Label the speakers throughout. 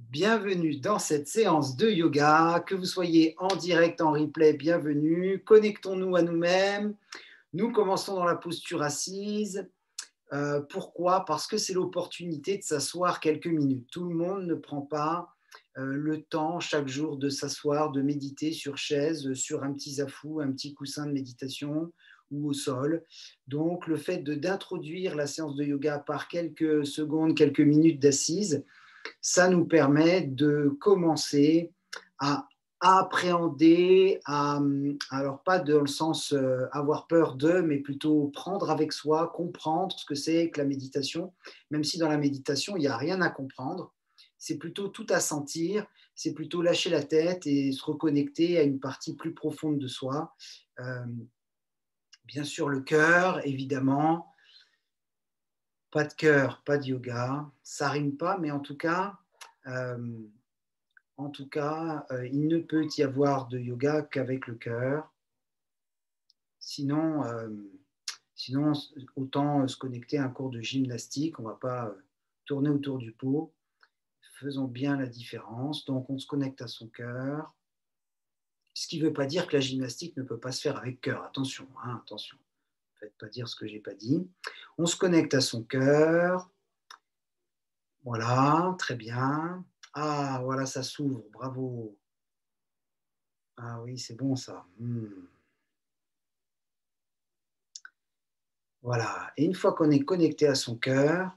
Speaker 1: Bienvenue dans cette séance de yoga. Que vous soyez en direct, en replay, bienvenue. Connectons-nous à nous-mêmes. Nous commençons dans la posture assise. Pourquoi? Parce que c'est l'opportunité de s'asseoir quelques minutes. Tout le monde ne prend pas le temps chaque jour de s'asseoir, de méditer sur chaise, sur un petit zafou, un petit coussin de méditation ou au sol. Donc, le fait d'introduire la séance de yoga par quelques secondes, quelques minutes d'assise, ça nous permet de commencer à appréhender, alors pas dans le sens avoir peur de, mais plutôt prendre avec soi, comprendre ce que c'est que la méditation, même si dans la méditation, il n'y a rien à comprendre, c'est plutôt tout à sentir, c'est plutôt lâcher la tête et se reconnecter à une partie plus profonde de soi. Euh, Bien sûr, le cœur, évidemment. Pas de cœur, pas de yoga. Ça rime pas, mais euh, il ne peut y avoir de yoga qu'avec le cœur. Sinon, sinon, autant se connecter à un cours de gymnastique. On ne va pas tourner autour du pot. Faisons bien la différence. Donc, on se connecte à son cœur. Ce qui ne veut pas dire que la gymnastique ne peut pas se faire avec cœur. Attention, hein, attention. Ne faites pas dire ce que je n'ai pas dit. On se connecte à son cœur. Voilà, très bien. Ah, voilà, ça s'ouvre. Bravo. Ah oui, c'est bon ça. Voilà. Et une fois qu'on est connecté à son cœur,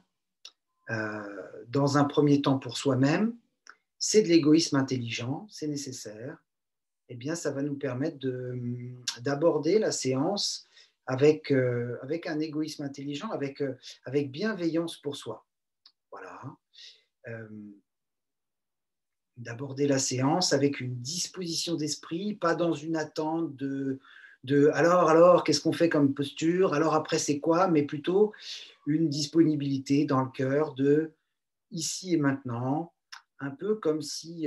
Speaker 1: dans un premier temps pour soi-même, c'est de l'égoïsme intelligent, c'est nécessaire. Eh bien, ça va nous permettre d'aborder la séance avec un égoïsme intelligent, avec bienveillance pour soi. Voilà. Euh, D'aborder la séance avec une disposition d'esprit, pas dans une attente alors, qu'est-ce qu'on fait comme posture? Alors après, c'est quoi? Mais plutôt une disponibilité dans le cœur de ici et maintenant, un peu comme si,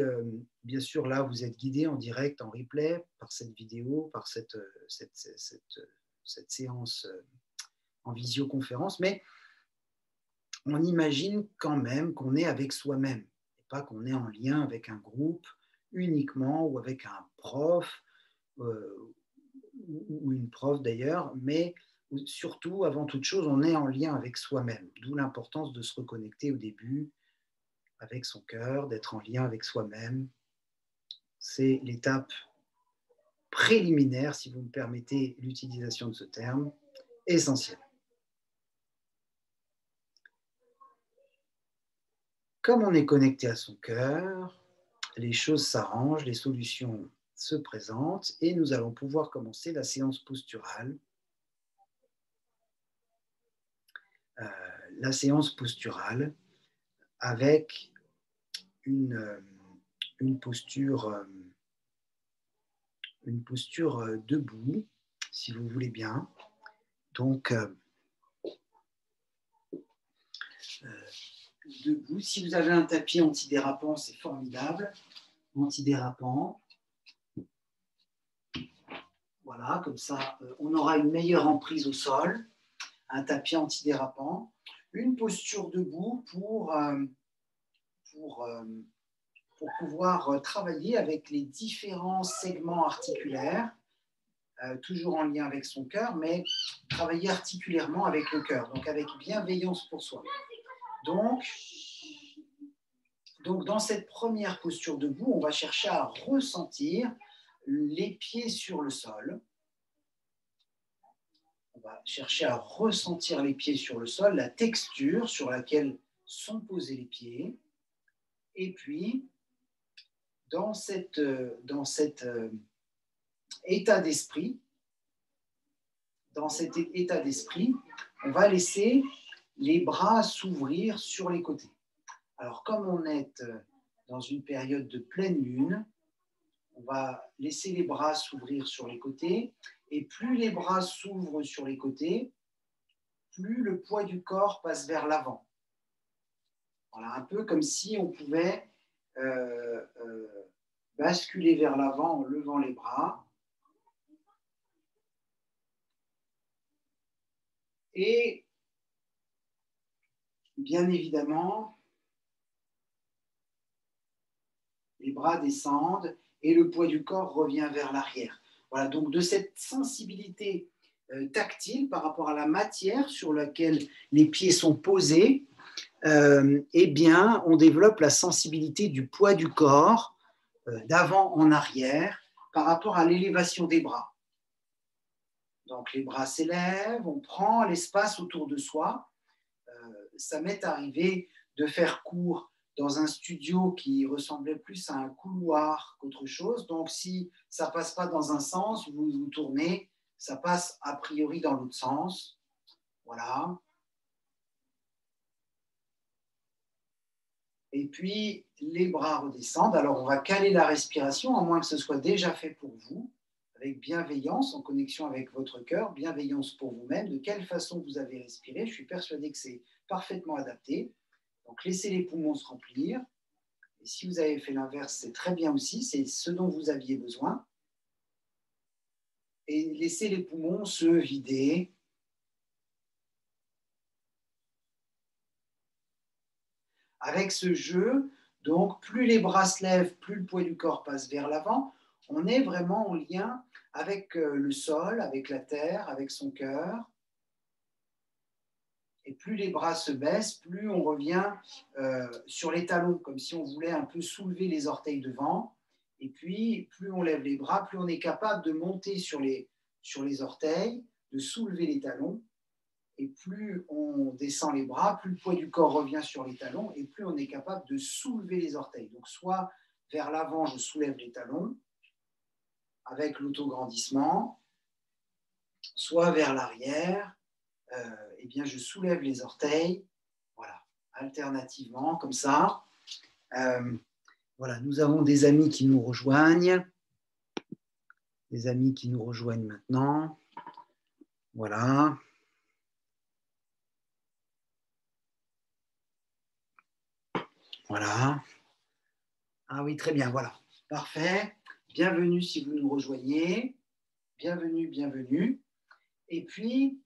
Speaker 1: bien sûr, là, vous êtes guidé en direct, en replay, par cette vidéo, par cette séance en visioconférence, mais on imagine quand même qu'on est avec soi-même, et pas qu'on est en lien avec un groupe uniquement ou avec un prof euh, ou une prof d'ailleurs, mais surtout, avant toute chose, on est en lien avec soi-même, d'où l'importance de se reconnecter au début avec son cœur, d'être en lien avec soi-même. C'est l'étape préliminaire, si vous me permettez l'utilisation de ce terme, essentielle. Comme on est connecté à son cœur, les choses s'arrangent, les solutions se présentent et nous allons pouvoir commencer la séance posturale. La séance posturale avec une posture, debout, si vous voulez bien. Donc, debout. Si vous avez un tapis antidérapant, c'est formidable. Antidérapant. Voilà, comme ça, on aura une meilleure emprise au sol. Un tapis antidérapant. Une posture debout pour pouvoir travailler avec les différents segments articulaires, toujours en lien avec son cœur, mais travailler articulairement avec le cœur, donc avec bienveillance pour soi. Donc, dans cette première posture debout, on va chercher à ressentir les pieds sur le sol. On va chercher à ressentir les pieds sur le sol, la texture sur laquelle sont posés les pieds. Et puis, dans cet état d'esprit, on va laisser les bras s'ouvrir sur les côtés. Alors, comme on est dans une période de pleine lune, on va laisser les bras s'ouvrir sur les côtés, et plus les bras s'ouvrent sur les côtés, plus le poids du corps passe vers l'avant. Voilà, un peu comme si on pouvait basculer vers l'avant en levant les bras. Et bien évidemment, les bras descendent et le poids du corps revient vers l'arrière. Voilà, donc de cette sensibilité tactile par rapport à la matière sur laquelle les pieds sont posés, eh bien, on développe la sensibilité du poids du corps d'avant en arrière par rapport à l'élévation des bras. Donc les bras s'élèvent, on prend l'espace autour de soi. Ça m'est arrivé de faire cours dans un studio qui ressemblait plus à un couloir qu'autre chose. Donc si ça ne passe pas dans un sens, vous vous tournez, ça passe a priori dans l'autre sens. Voilà. Et puis, les bras redescendent. Alors, on va caler la respiration, à moins que ce soit déjà fait pour vous, avec bienveillance, en connexion avec votre cœur, bienveillance pour vous-même, de quelle façon vous avez respiré. Je suis persuadé que c'est parfaitement adapté. Donc, laissez les poumons se remplir. Et si vous avez fait l'inverse, c'est très bien aussi. C'est ce dont vous aviez besoin. Et laissez les poumons se vider. Avec ce jeu, donc, plus les bras se lèvent, plus le poids du corps passe vers l'avant. On est vraiment en lien avec le sol, avec la terre, avec son cœur. Et plus les bras se baissent, plus on revient sur les talons, comme si on voulait un peu soulever les orteils devant. Et puis, plus on lève les bras, plus on est capable de monter sur les orteils, de soulever les talons. Et plus on descend les bras, plus le poids du corps revient sur les talons et plus on est capable de soulever les orteils. Donc, soit vers l'avant, je soulève les talons avec l'autograndissement, soit vers l'arrière, eh bien, je soulève les orteils. Voilà, alternativement, comme ça. Voilà, nous avons des amis qui nous rejoignent. Des amis qui nous rejoignent maintenant. Voilà. Voilà. Ah oui, très bien, voilà. Parfait. Bienvenue si vous nous rejoignez. Bienvenue, bienvenue. Et puis,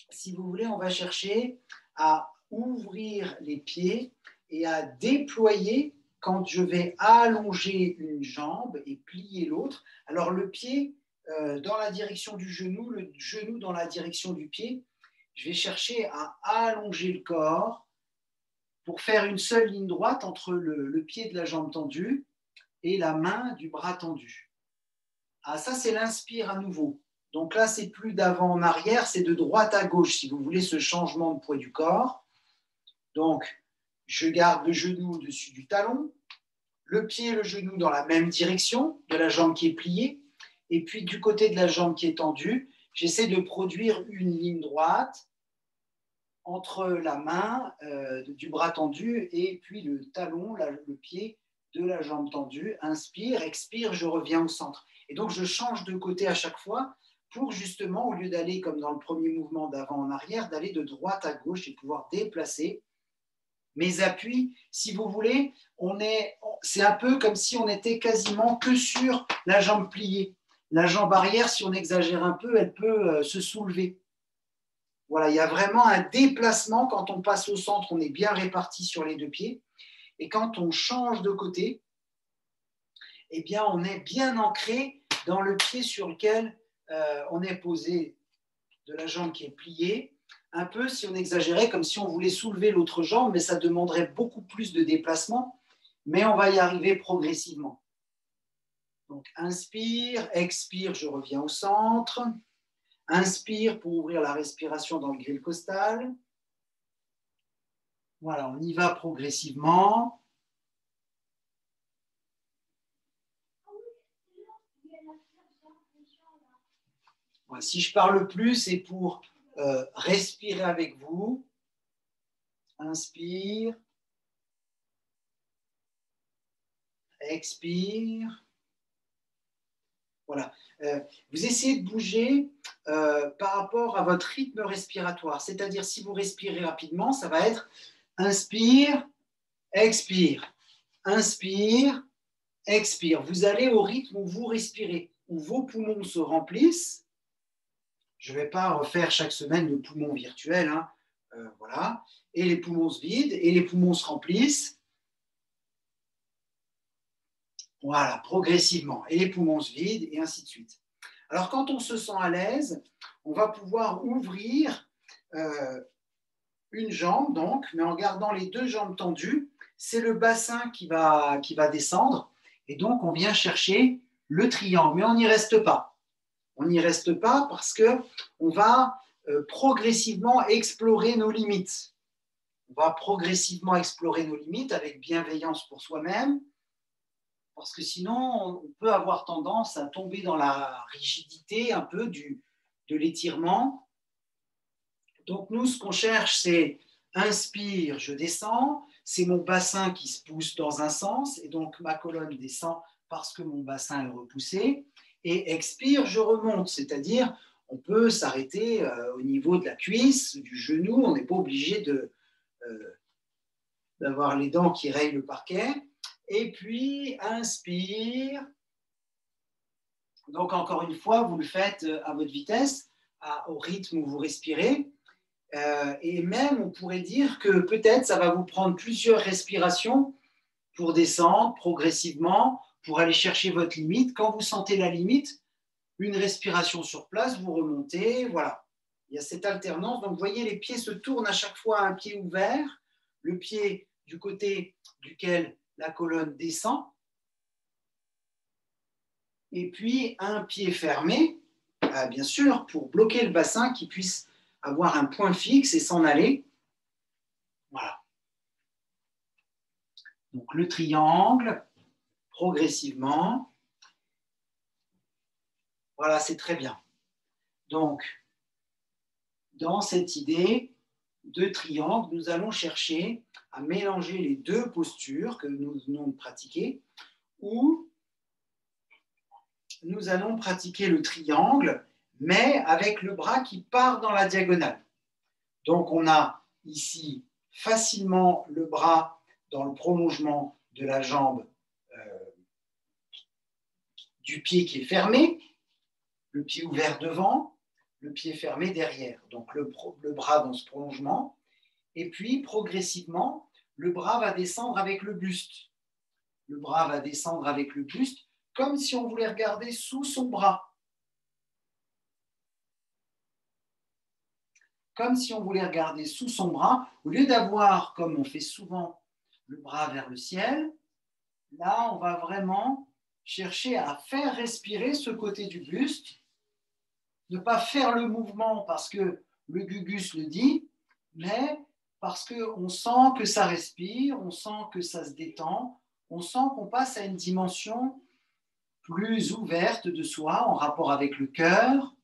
Speaker 1: si vous voulez, on va chercher à ouvrir les pieds et à déployer quand je vais allonger une jambe et plier l'autre. Alors, le pied dans la direction du genou, le genou dans la direction du pied. Je vais chercher à allonger le corps pour faire une seule ligne droite entre le pied de la jambe tendue et la main du bras tendu. Ah, ça, c'est l'inspire à nouveau. Donc là, c'est plus d'avant en arrière, c'est de droite à gauche, si vous voulez, ce changement de poids du corps. Donc, je garde le genou au-dessus du talon, le pied et le genou dans la même direction de la jambe qui est pliée, et puis du côté de la jambe qui est tendue, j'essaie de produire une ligne droite entre la main du bras tendu et puis le talon, le pied de la jambe tendue. Inspire, expire, je reviens au centre. Et donc, je change de côté à chaque fois pour justement, au lieu d'aller comme dans le premier mouvement d'avant en arrière, d'aller de droite à gauche et pouvoir déplacer mes appuis. Si vous voulez, c'est un peu comme si on était quasiment que sur la jambe pliée. La jambe arrière, si on exagère un peu, elle peut se soulever. Voilà, il y a vraiment un déplacement. Quand on passe au centre, on est bien réparti sur les deux pieds. Et quand on change de côté, eh bien, on est bien ancré dans le pied sur lequel on est posé, de la jambe qui est pliée. Un peu, si on exagérait, comme si on voulait soulever l'autre jambe, mais ça demanderait beaucoup plus de déplacement. Mais on va y arriver progressivement. Donc, inspire, expire, je reviens au centre. Inspire pour ouvrir la respiration dans le grille costal. Voilà, on y va progressivement. Voilà, si je parle plus, c'est pour respirer avec vous. Inspire. Expire. Voilà. Vous essayez de bouger par rapport à votre rythme respiratoire. C'est-à-dire, si vous respirez rapidement, ça va être inspire, expire. Inspire, expire. Vous allez au rythme où vous respirez, où vos poumons se remplissent. Je ne vais pas refaire chaque semaine le poumon virtuel. Hein. Voilà. Et les poumons se vident et les poumons se remplissent. Voilà, progressivement. Et les poumons se vident, et ainsi de suite. Alors, quand on se sent à l'aise, on va pouvoir ouvrir une jambe, donc, mais en gardant les deux jambes tendues. C'est le bassin qui va descendre. Et donc, on vient chercher le triangle. Mais on n'y reste pas. On n'y reste pas parce qu'on va progressivement explorer nos limites. On va progressivement explorer nos limites avec bienveillance pour soi-même, parce que sinon, on peut avoir tendance à tomber dans la rigidité un peu de l'étirement. Donc nous, ce qu'on cherche, c'est inspire, je descends, c'est mon bassin qui se pousse dans un sens, et donc ma colonne descend parce que mon bassin est repoussé, et expire, je remonte, c'est-à-dire on peut s'arrêter au niveau de la cuisse, du genou, on n'est pas obligé d'avoir les dents qui rayent le parquet, et puis inspire. Donc encore une fois, vous le faites à votre vitesse, au rythme où vous respirez. Et même, on pourrait dire que peut-être ça va vous prendre plusieurs respirations pour descendre progressivement, pour aller chercher votre limite. Quand vous sentez la limite, une respiration sur place, vous remontez, voilà. Il y a cette alternance. Donc, vous voyez, les pieds se tournent à chaque fois à un pied ouvert, le pied du côté duquel la colonne descend, et puis un pied fermé, bien sûr, pour bloquer le bassin qui puisse avoir un point fixe et s'en aller. Voilà. Donc le triangle, progressivement. Voilà, c'est très bien. Donc, dans cette idée de triangle, nous allons chercher à mélanger les deux postures que nous venons de pratiquer, où nous allons pratiquer le triangle, mais avec le bras qui part dans la diagonale. Donc, on a ici facilement le bras dans le prolongement de la jambe du pied qui est fermé, le pied ouvert devant, le pied fermé derrière. Donc, le bras dans ce prolongement. Et puis, progressivement, le bras va descendre avec le buste. Le bras va descendre avec le buste, comme si on voulait regarder sous son bras. Comme si on voulait regarder sous son bras, au lieu d'avoir, comme on fait souvent, le bras vers le ciel, là, on va vraiment chercher à faire respirer ce côté du buste, ne pas faire le mouvement parce que le gugus le dit, mais parce qu'on sent que ça respire, on sent que ça se détend, on sent qu'on passe à une dimension plus ouverte de soi en rapport avec le cœur.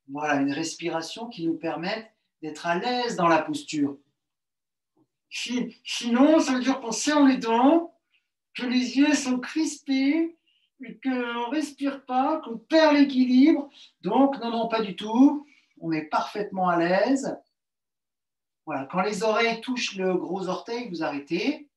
Speaker 1: Voilà, une respiration qui nous permet d'être à l'aise dans la posture. Sinon, ça veut dire qu'on serre les dents, que les yeux sont crispés, qu'on ne respire pas, qu'on perd l'équilibre. Donc, non, pas du tout. On est parfaitement à l'aise. Voilà, quand les oreilles touchent le gros orteil, vous arrêtez.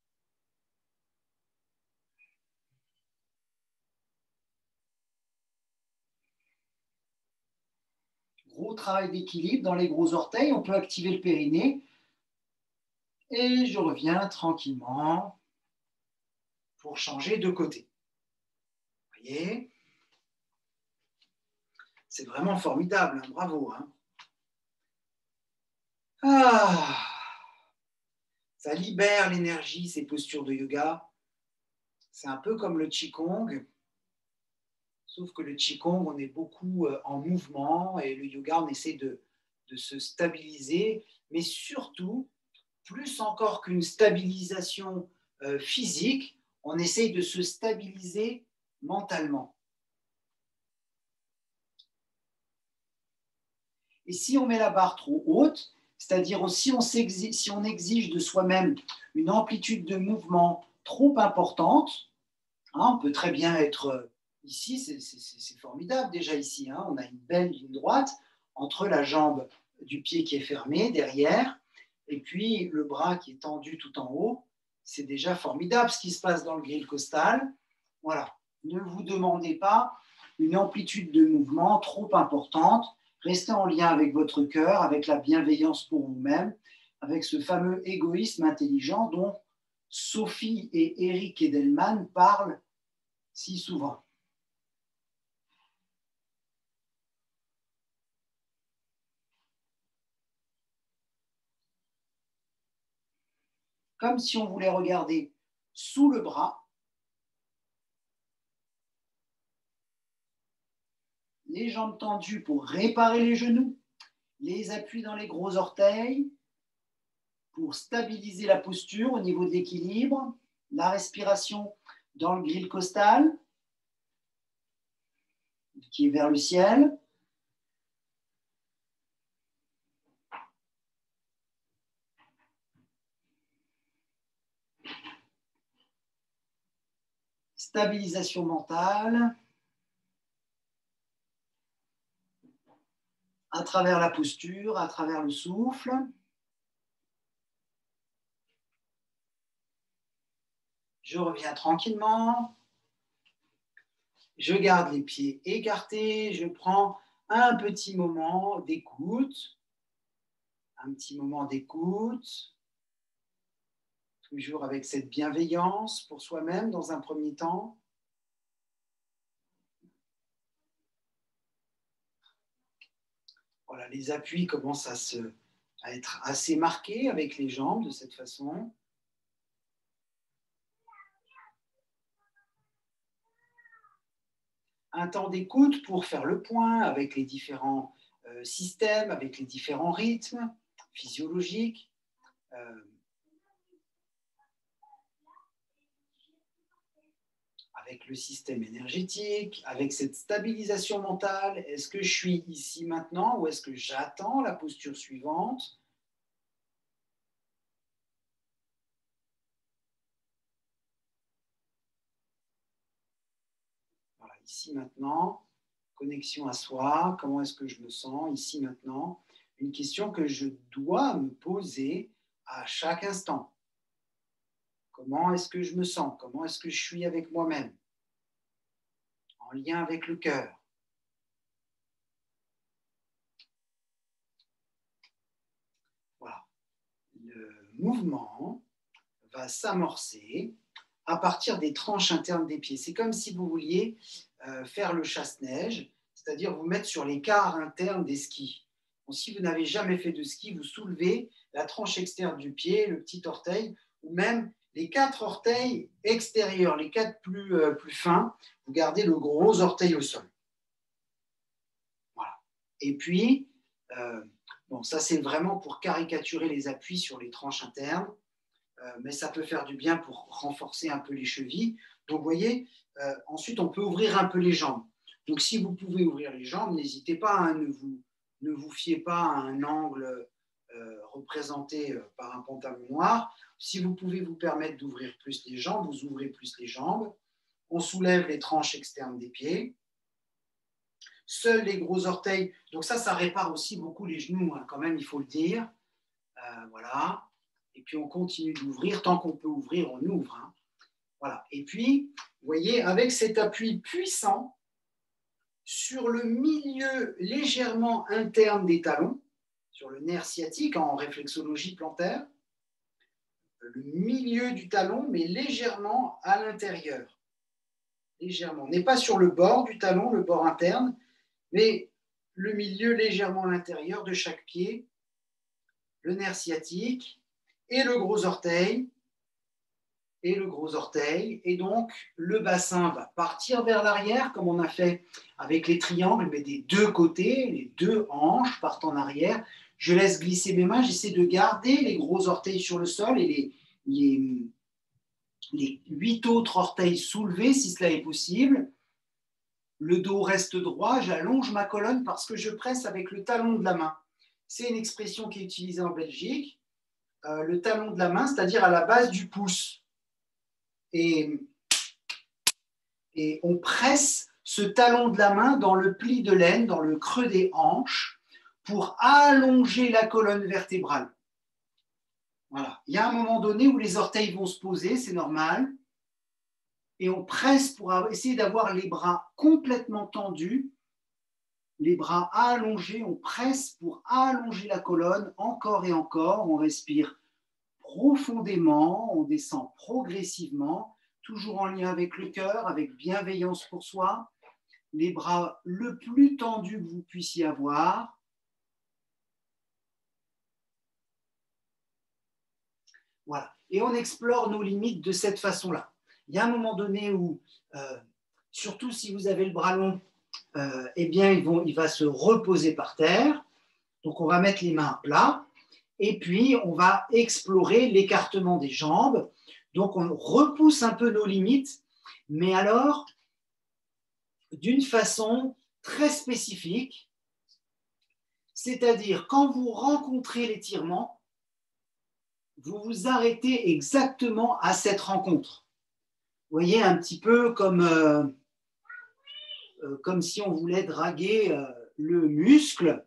Speaker 1: Gros travail d'équilibre dans les gros orteils. On peut activer le périnée. Et je reviens tranquillement pour changer de côté. Vous voyez ? C'est vraiment formidable, hein, bravo. Hein. Ah, ça libère l'énergie, ces postures de yoga. C'est un peu comme le Qigong, sauf que le Qigong, on est beaucoup en mouvement et le yoga, on essaie de se stabiliser, mais surtout, plus encore qu'une stabilisation physique, on essaye de se stabiliser mentalement. Et si on met la barre trop haute, c'est-à-dire si on exige de soi-même une amplitude de mouvement trop importante, hein, on peut très bien être ici, c'est formidable déjà ici, hein, on a une belle ligne droite entre la jambe du pied qui est fermé derrière et puis le bras qui est tendu tout en haut. C'est déjà formidable ce qui se passe dans le grille costal. Voilà, ne vous demandez pas une amplitude de mouvement trop importante. Restez en lien avec votre cœur, avec la bienveillance pour vous-même, avec ce fameux égoïsme intelligent dont Sophie et Eric Edelman parlent si souvent. Comme si on voulait regarder sous le bras, les jambes tendues pour réparer les genoux, les appuis dans les gros orteils pour stabiliser la posture au niveau de l'équilibre, la respiration dans le grille costal qui est vers le ciel. Stabilisation mentale à travers la posture, à travers le souffle. Je reviens tranquillement. Je garde les pieds écartés. Je prends un petit moment d'écoute. Un petit moment d'écoute. Toujours avec cette bienveillance pour soi-même dans un premier temps. Voilà, les appuis commencent à être assez marqués avec les jambes de cette façon. Un temps d'écoute pour faire le point avec les différents systèmes, avec les différents rythmes physiologiques. Avec le système énergétique, avec cette stabilisation mentale. Est-ce que je suis ici maintenant ou est-ce que j'attends la posture suivante? Voilà, ici maintenant, connexion à soi, comment est-ce que je me sens ici maintenant? Une question que je dois me poser à chaque instant. Comment est-ce que je me sens? Comment est-ce que je suis avec moi-même? En lien avec le cœur. Voilà. Le mouvement va s'amorcer à partir des tranches internes des pieds. C'est comme si vous vouliez faire le chasse-neige, c'est-à-dire vous mettre sur les quarts internes des skis. Donc, si vous n'avez jamais fait de ski, vous soulevez la tranche externe du pied, le petit orteil, ou même les 4 orteils extérieurs, les 4 plus fins, vous gardez le gros orteil au sol. Voilà. Et puis, bon, ça c'est vraiment pour caricaturer les appuis sur les tranches internes, mais ça peut faire du bien pour renforcer un peu les chevilles. Donc, vous voyez, ensuite on peut ouvrir un peu les jambes. Donc, si vous pouvez ouvrir les jambes, n'hésitez pas, hein, ne vous fiez pas à un angle représenté par un pantalon noir. Si vous pouvez vous permettre d'ouvrir plus les jambes, vous ouvrez plus les jambes. On soulève les tranches externes des pieds. Seuls les gros orteils, donc ça répare aussi beaucoup les genoux, hein, quand même, il faut le dire. Voilà. Et puis on continue d'ouvrir, tant qu'on peut ouvrir, on ouvre. Hein. Voilà. Et puis, vous voyez, avec cet appui puissant sur le milieu légèrement interne des talons, sur le nerf sciatique en réflexologie plantaire, le milieu du talon, mais légèrement à l'intérieur. Légèrement. On n'est pas sur le bord du talon, le bord interne, mais le milieu légèrement à l'intérieur de chaque pied, le nerf sciatique et le gros orteil, et donc le bassin va partir vers l'arrière, comme on a fait avec les triangles, mais des deux côtés, les deux hanches partent en arrière. Je laisse glisser mes mains, j'essaie de garder les gros orteils sur le sol et les 8 autres orteils soulevés, si cela est possible. Le dos reste droit, j'allonge ma colonne parce que je presse avec le talon de la main. C'est une expression qui est utilisée en Belgique. Le talon de la main, c'est-à-dire à la base du pouce. Et on presse ce talon de la main dans le pli de l'aine, dans le creux des hanches, pour allonger la colonne vertébrale. Voilà. Il y a un moment donné où les orteils vont se poser, c'est normal, et on presse pour essayer d'avoir les bras complètement tendus, les bras allongés, on presse pour allonger la colonne, encore et encore, on respire profondément, on descend progressivement, toujours en lien avec le cœur, avec bienveillance pour soi, les bras le plus tendus que vous puissiez avoir. Voilà. Et on explore nos limites de cette façon-là. Il y a un moment donné où, surtout si vous avez le bras long, eh bien, il va se reposer par terre. Donc, on va mettre les mains à plat. Et puis, on va explorer l'écartement des jambes. Donc, on repousse un peu nos limites, mais alors, d'une façon très spécifique. C'est-à-dire, quand vous rencontrez l'étirement, vous vous arrêtez exactement à cette rencontre. Vous voyez, un petit peu comme si on voulait draguer le muscle.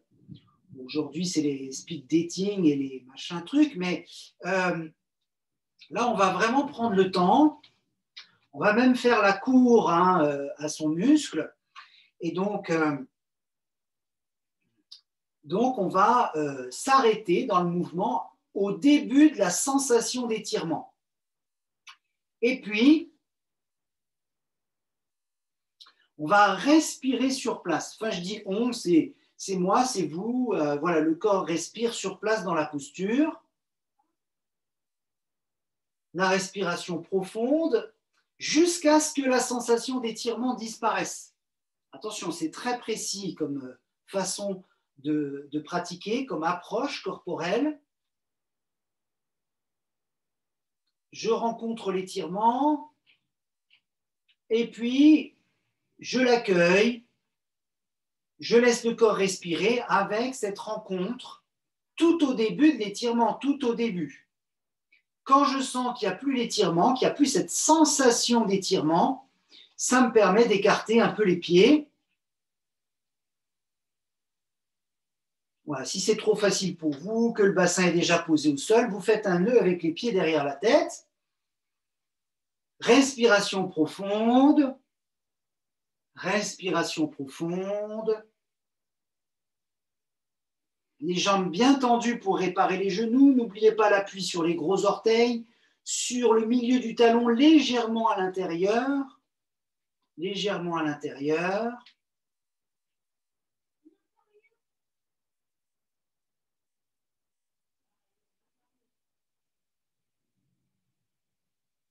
Speaker 1: Aujourd'hui, c'est les speed dating et les machins trucs, mais là, on va vraiment prendre le temps. On va même faire la cour à son muscle. Et donc on va s'arrêter dans le mouvement au début de la sensation d'étirement. Et puis, on va respirer sur place. Enfin, je dis on, c'est moi, c'est vous. Voilà, le corps respire sur place dans la posture. La respiration profonde jusqu'à ce que la sensation d'étirement disparaisse. Attention, c'est très précis comme façon de pratiquer, comme approche corporelle. Je rencontre l'étirement et puis je l'accueille, je laisse le corps respirer avec cette rencontre tout au début de l'étirement, tout au début. Quand je sens qu'il n'y a plus l'étirement, qu'il n'y a plus cette sensation d'étirement, ça me permet d'écarter un peu les pieds. Voilà, si c'est trop facile pour vous, que le bassin est déjà posé au sol, vous faites un nœud avec les pieds derrière la tête. Respiration profonde. Respiration profonde. Les jambes bien tendues pour réparer les genoux. N'oubliez pas l'appui sur les gros orteils, sur le milieu du talon, légèrement à l'intérieur. Légèrement à l'intérieur.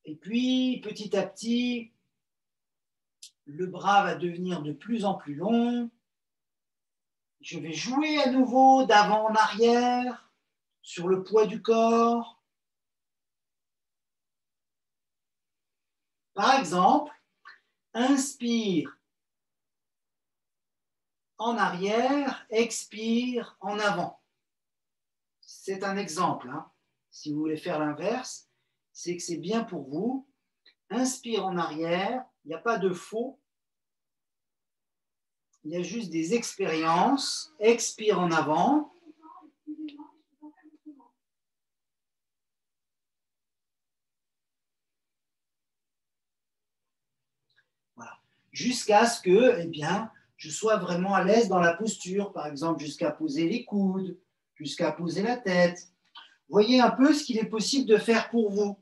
Speaker 1: Et puis, petit à petit, le bras va devenir de plus en plus long. Je vais jouer à nouveau d'avant en arrière, sur le poids du corps. Par exemple, inspire en arrière, expire en avant. C'est un exemple. Si vous voulez faire l'inverse, c'est que c'est bien pour vous. Inspire en arrière, il n'y a pas de faux. Il y a juste des expériences. Expire en avant. Voilà. Jusqu'à ce que, eh bien, je sois vraiment à l'aise dans la posture, par exemple, jusqu'à poser les coudes, jusqu'à poser la tête. Voyez un peu ce qu'il est possible de faire pour vous.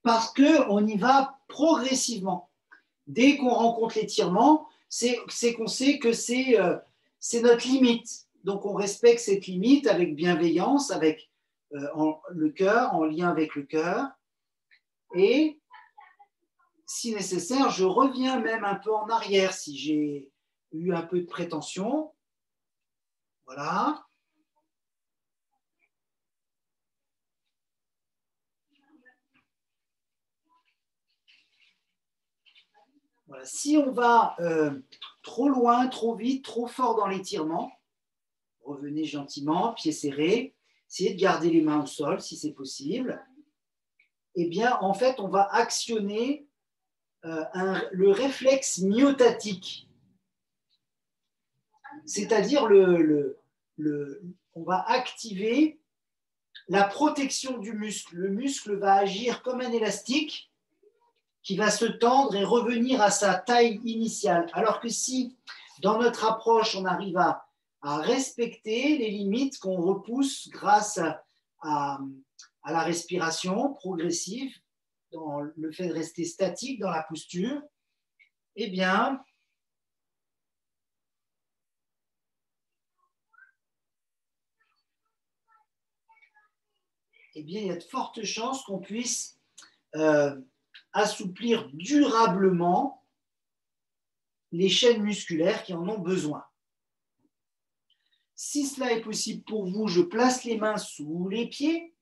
Speaker 1: Parce qu'on y va progressivement. Dès qu'on rencontre l'étirement, c'est qu'on sait que c'est notre limite. Donc, on respecte cette limite avec bienveillance, avec le cœur, en lien avec le cœur. Et si nécessaire, je reviens même un peu en arrière si j'ai eu un peu de prétention. Voilà. Voilà. Si on va trop loin, trop vite, trop fort dans l'étirement, revenez gentiment, pieds serrés, essayez de garder les mains au sol si c'est possible. Eh bien, en fait, on va actionner le réflexe myotatique. C'est-à-dire, on va activer la protection du muscle. Le muscle va agir comme un élastique qui va se tendre et revenir à sa taille initiale. Alors que si, dans notre approche, on arrive à respecter les limites qu'on repousse grâce à la respiration progressive, dans le fait de rester statique dans la posture, eh bien, il y a de fortes chances qu'on puisse assouplir durablement les chaînes musculaires qui en ont besoin. Si cela est possible pour vous, je place les mains sous les pieds.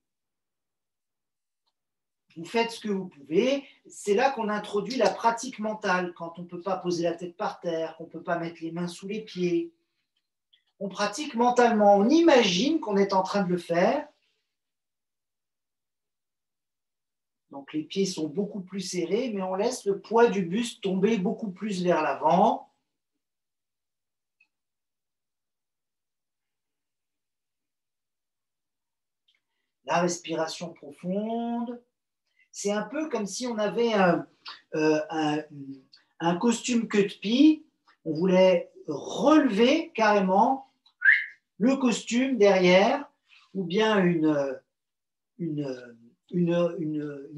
Speaker 1: Vous faites ce que vous pouvez. C'est là qu'on introduit la pratique mentale, quand on ne peut pas poser la tête par terre, qu'on ne peut pas mettre les mains sous les pieds. On pratique mentalement, on imagine qu'on est en train de le faire. Donc les pieds sont beaucoup plus serrés, mais on laisse le poids du buste tomber beaucoup plus vers l'avant. La respiration profonde. C'est un peu comme si on avait un costume queue de pie. On voulait relever carrément le costume derrière, ou bien une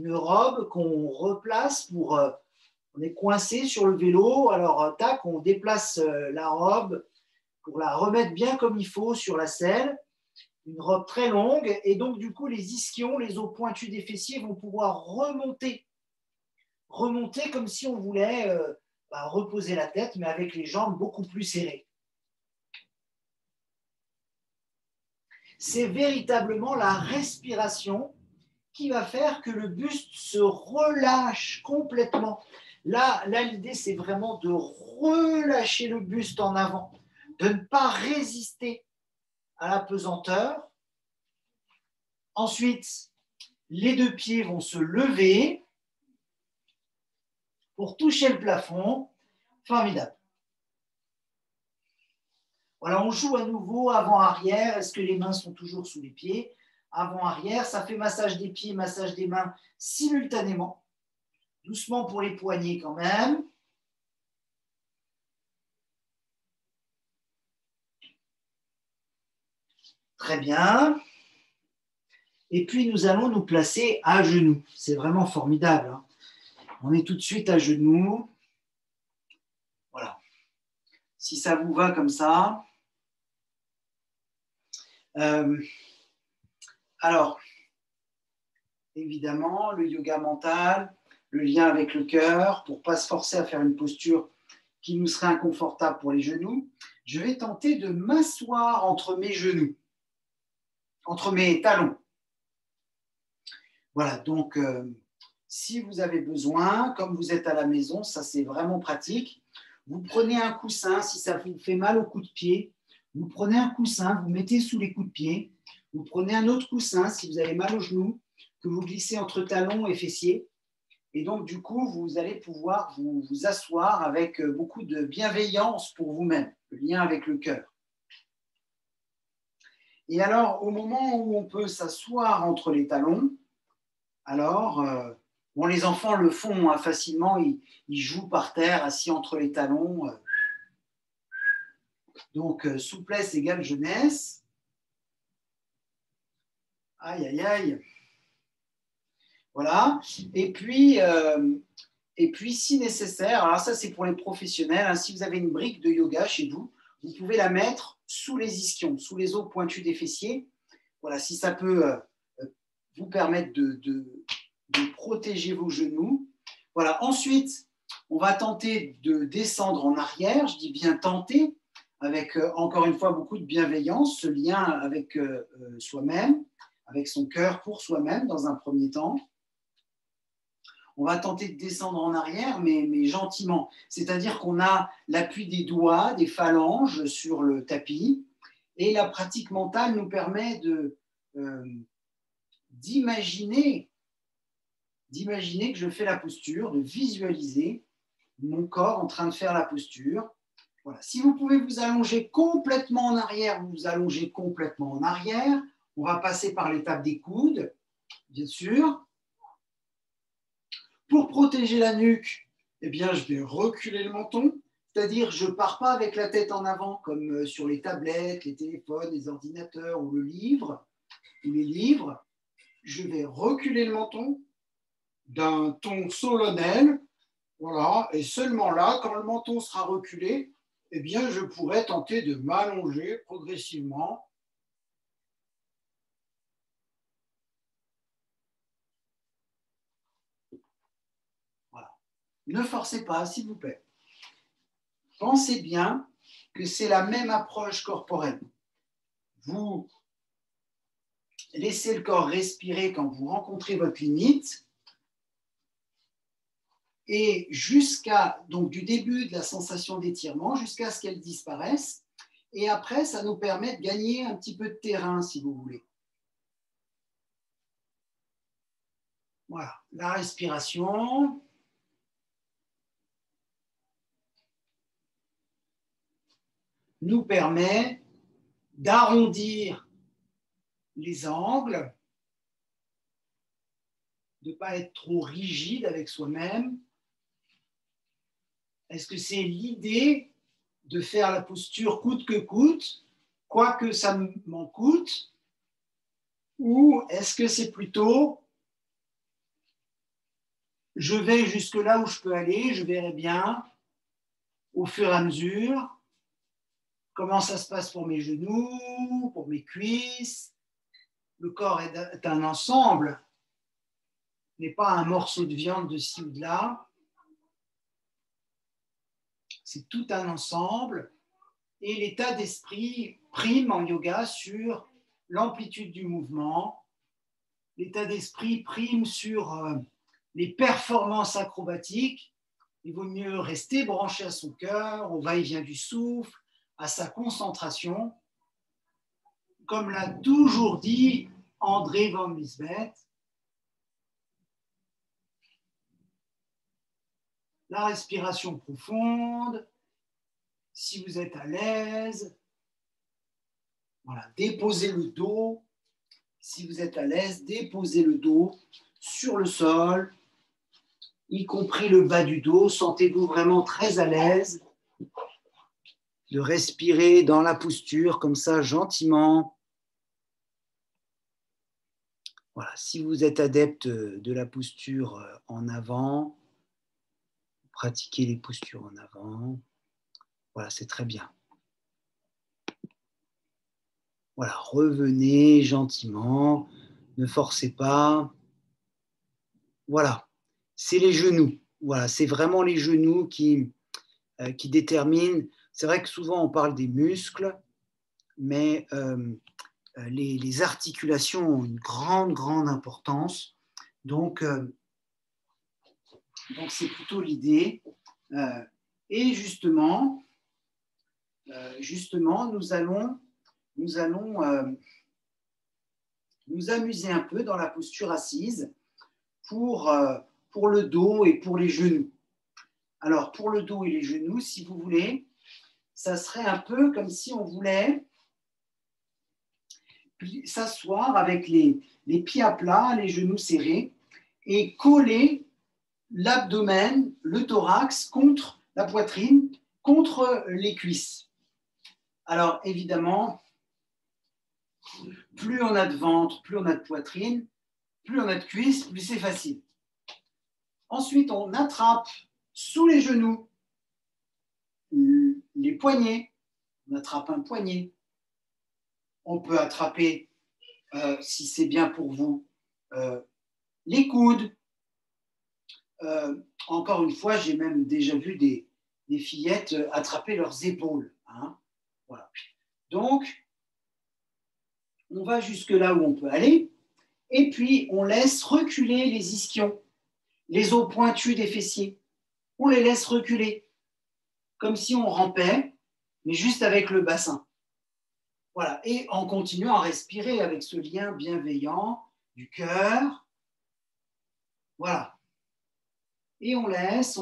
Speaker 1: robe qu'on replace pour... on est coincé sur le vélo, alors tac, on déplace la robe pour la remettre bien comme il faut sur la selle. Une robe très longue, et donc du coup les ischions, les os pointus des fessiers vont pouvoir remonter comme si on voulait reposer la tête, mais avec les jambes beaucoup plus serrées. C'est véritablement la respiration qui va faire que le buste se relâche complètement. Là l'idée, c'est vraiment de relâcher le buste en avant, de ne pas résister à la pesanteur. Ensuite, les deux pieds vont se lever pour toucher le plafond. Formidable. Voilà, on joue à nouveau avant-arrière. Est-ce que les mains sont toujours sous les pieds? Avant-arrière, ça fait massage des pieds, massage des mains simultanément. Doucement pour les poignets quand même. Très bien. Et puis, nous allons nous placer à genoux. C'est vraiment formidable, hein. On est tout de suite à genoux. Voilà. Si ça vous va comme ça. Alors, évidemment, le yoga mental, le lien avec le cœur, pour ne pas se forcer à faire une posture qui nous serait inconfortable pour les genoux. Je vais tenter de m'asseoir entre mes genoux, entre mes talons. Voilà, donc si vous avez besoin, comme vous êtes à la maison, ça c'est vraiment pratique. Vous prenez un coussin, si ça vous fait mal au coup de pied, vous prenez un coussin, vous mettez sous les coups de pied, vous prenez un autre coussin si vous avez mal au genou, que vous glissez entre talons et fessiers. Et donc, du coup, vous allez pouvoir vous asseoir avec beaucoup de bienveillance pour vous-même, le lien avec le cœur. Et alors, au moment où on peut s'asseoir entre les talons, alors, bon, les enfants le font facilement, ils jouent par terre, assis entre les talons. Donc, souplesse égale jeunesse. Aïe, aïe, aïe. Voilà. Et puis, si nécessaire, alors ça c'est pour les professionnels, hein, si vous avez une brique de yoga chez vous, vous pouvez la mettre sous les ischions, sous les os pointus des fessiers. Voilà, si ça peut vous permettre de protéger vos genoux. Voilà. Ensuite, on va tenter de descendre en arrière. Je dis bien tenter, avec encore une fois beaucoup de bienveillance, ce lien avec soi-même, avec son cœur pour soi-même dans un premier temps. On va tenter de descendre en arrière, mais gentiment. C'est-à-dire qu'on a l'appui des doigts, des phalanges sur le tapis. Et la pratique mentale nous permet d'imaginer que je fais la posture, de visualiser mon corps en train de faire la posture. Voilà. Si vous pouvez vous allonger complètement en arrière, vous vous allongez complètement en arrière. On va passer par l'étape des coudes, bien sûr. Pour protéger la nuque, eh bien, je vais reculer le menton, c'est-à-dire je ne pars pas avec la tête en avant, comme sur les tablettes, les téléphones, les ordinateurs ou le livre, ou les livres. Je vais reculer le menton d'un ton solennel, voilà, et seulement là, quand le menton sera reculé, eh bien, je pourrai tenter de m'allonger progressivement. Voilà. Ne forcez pas, s'il vous plaît. Pensez bien que c'est la même approche corporelle. Vous laissez le corps respirer quand vous rencontrez votre limite, et jusqu'à, donc du début de la sensation d'étirement, jusqu'à ce qu'elle disparaisse, et après, ça nous permet de gagner un petit peu de terrain, si vous voulez. Voilà, la respiration. Nous permet d'arrondir les angles, de ne pas être trop rigide avec soi-même. Est-ce que c'est l'idée de faire la posture coûte que coûte, quoi que ça m'en coûte, ou est-ce que c'est plutôt je vais jusque là où je peux aller, je verrai bien au fur et à mesure comment ça se passe pour mes genoux, pour mes cuisses. Le corps est un ensemble, n'est pas un morceau de viande de ci ou de là. C'est tout un ensemble. Et l'état d'esprit prime en yoga sur l'amplitude du mouvement. L'état d'esprit prime sur les performances acrobatiques. Il vaut mieux rester branché à son cœur, au va-et-vient du souffle, à sa concentration. Comme l'a toujours dit André van Liesbeth, la respiration profonde, si vous êtes à l'aise, voilà, déposez le dos. Si vous êtes à l'aise, déposez le dos sur le sol, y compris le bas du dos. Sentez-vous vraiment très à l'aise de respirer dans la posture comme ça, gentiment. Voilà, si vous êtes adepte de la posture en avant, pratiquez les postures en avant. Voilà, c'est très bien. Voilà, revenez gentiment, ne forcez pas. Voilà, c'est les genoux. Voilà, c'est vraiment les genoux qui déterminent. C'est vrai que souvent on parle des muscles, mais les articulations ont une grande importance. Donc c'est plutôt l'idée. Et justement, nous allons nous amuser un peu dans la posture assise pour le dos et pour les genoux. Alors, pour le dos et les genoux, si vous voulez, ça serait un peu comme si on voulait s'asseoir avec les pieds à plat, les genoux serrés, et coller l'abdomen, le thorax contre la poitrine, contre les cuisses. Alors, évidemment, plus on a de ventre, plus on a de poitrine, plus on a de cuisses, plus c'est facile. Ensuite, on attrape sous les genoux les poignets. On attrape un poignet. On peut attraper, si c'est bien pour vous, les coudes. Encore une fois, j'ai même déjà vu des fillettes attraper leurs épaules. Hein. Voilà. Donc, on va jusque là où on peut aller, et puis on laisse reculer les ischions, les os pointus des fessiers. On les laisse reculer, comme si on rampait, mais juste avec le bassin. Voilà, et en continuant à respirer avec ce lien bienveillant du cœur. Voilà. Et on laisse,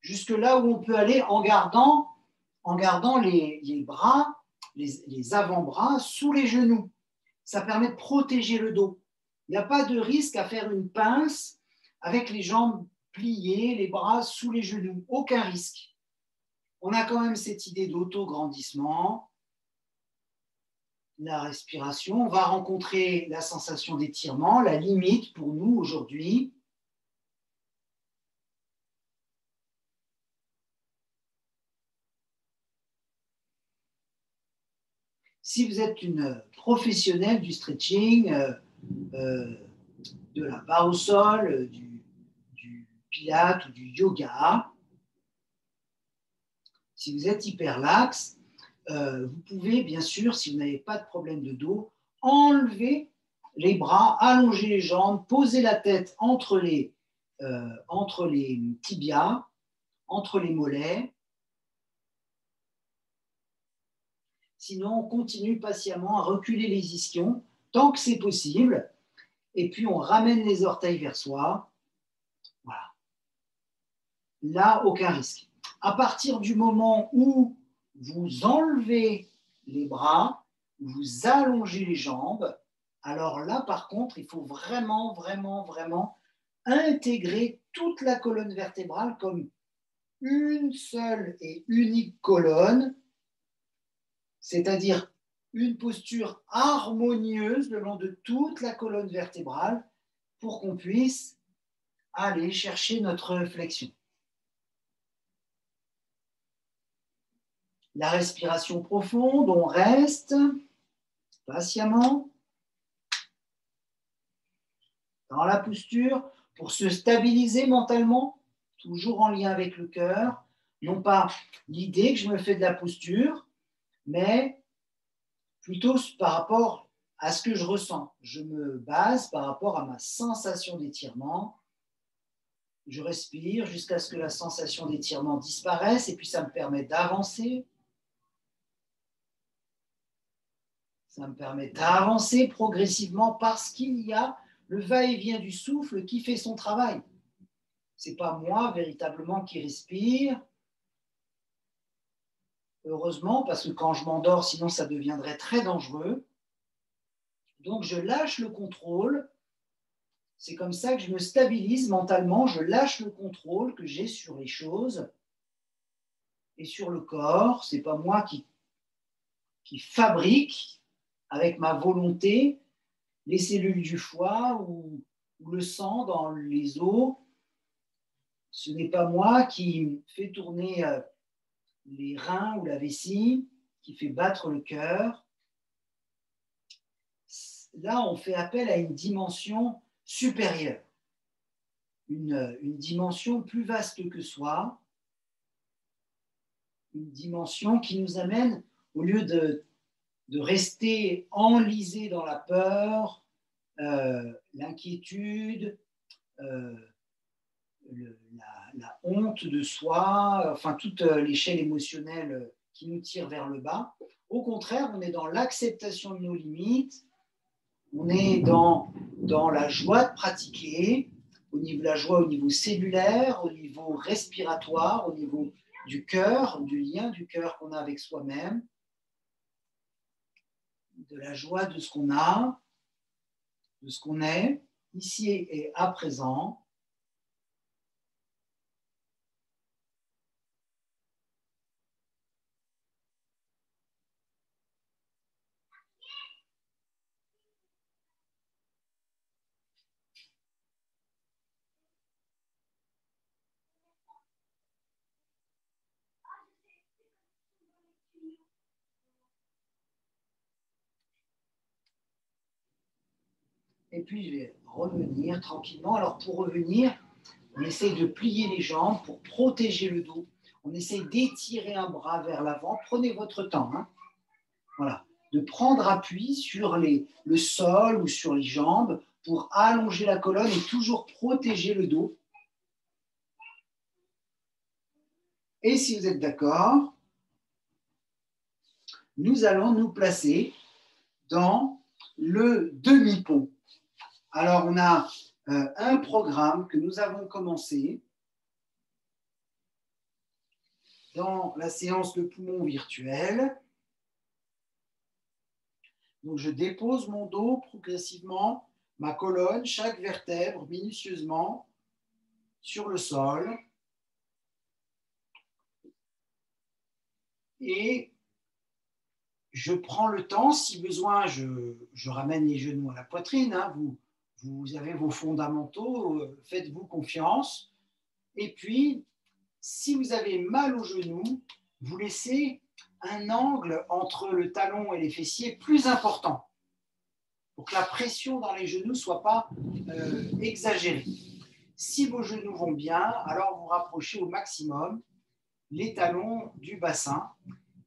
Speaker 1: jusque là où on peut aller en gardant les bras, les avant-bras sous les genoux. Ça permet de protéger le dos. Il n'y a pas de risque à faire une pince avec les jambes pliées, les bras sous les genoux. Aucun risque. On a quand même cette idée d'auto-grandissement. La respiration, on va rencontrer la sensation d'étirement, la limite pour nous aujourd'hui. Si vous êtes une professionnelle du stretching, de la barre au sol, du pilate ou du yoga, si vous êtes hyperlaxe, vous pouvez, bien sûr, si vous n'avez pas de problème de dos, enlever les bras, allonger les jambes, poser la tête entre les tibias, entre les mollets. Sinon, on continue patiemment à reculer les ischions tant que c'est possible. Et puis, on ramène les orteils vers soi. Voilà. Là, aucun risque. À partir du moment où vous enlevez les bras, vous allongez les jambes, alors là, par contre, il faut vraiment, vraiment, vraiment intégrer toute la colonne vertébrale comme une seule et unique colonne, c'est-à-dire une posture harmonieuse le long de toute la colonne vertébrale pour qu'on puisse aller chercher notre flexion. La respiration profonde, on reste patiemment dans la posture pour se stabiliser mentalement, toujours en lien avec le cœur. Non pas l'idée que je me fais de la posture, mais plutôt par rapport à ce que je ressens. Je me base par rapport à ma sensation d'étirement. Je respire jusqu'à ce que la sensation d'étirement disparaisse et puis ça me permet d'avancer. Ça me permet d'avancer progressivement parce qu'il y a le va-et-vient du souffle qui fait son travail. Ce n'est pas moi véritablement qui respire. Heureusement, parce que quand je m'endors, sinon ça deviendrait très dangereux. Donc je lâche le contrôle. C'est comme ça que je me stabilise mentalement. Je lâche le contrôle que j'ai sur les choses et sur le corps. Ce n'est pas moi qui fabrique avec ma volonté les cellules du foie ou le sang dans les os. Ce n'est pas moi qui fait tourner les reins ou la vessie, qui fait battre le cœur. Là, on fait appel à une dimension supérieure, une dimension plus vaste que soi, une dimension qui nous amène, au lieu de rester enlisé dans la peur, l'inquiétude, la honte de soi, enfin toute l'échelle émotionnelle qui nous tire vers le bas. Au contraire, on est dans l'acceptation de nos limites, on est dans la joie de pratiquer, au niveau de la joie au niveau cellulaire, au niveau respiratoire, au niveau du cœur, du lien du cœur qu'on a avec soi-même, de la joie de ce qu'on a, de ce qu'on est, ici et à présent. Et puis, je vais revenir tranquillement. Alors, pour revenir, on essaye de plier les jambes pour protéger le dos. On essaye d'étirer un bras vers l'avant. Prenez votre temps. Hein. Voilà. De prendre appui sur le sol ou sur les jambes pour allonger la colonne et toujours protéger le dos. Et si vous êtes d'accord, nous allons nous placer dans le demi-pont. Alors, on a un programme que nous avons commencé dans la séance de poumon virtuel. Donc, je dépose mon dos progressivement ma colonne, chaque vertèbre minutieusement sur le sol. Et je prends le temps, si besoin, je ramène les genoux à la poitrine. Hein, vous avez vos fondamentaux, faites-vous confiance. Et puis, si vous avez mal aux genoux, vous laissez un angle entre le talon et les fessiers plus important pour que la pression dans les genoux ne soit pas exagérée. Si vos genoux vont bien, alors vous rapprochez au maximum les talons du bassin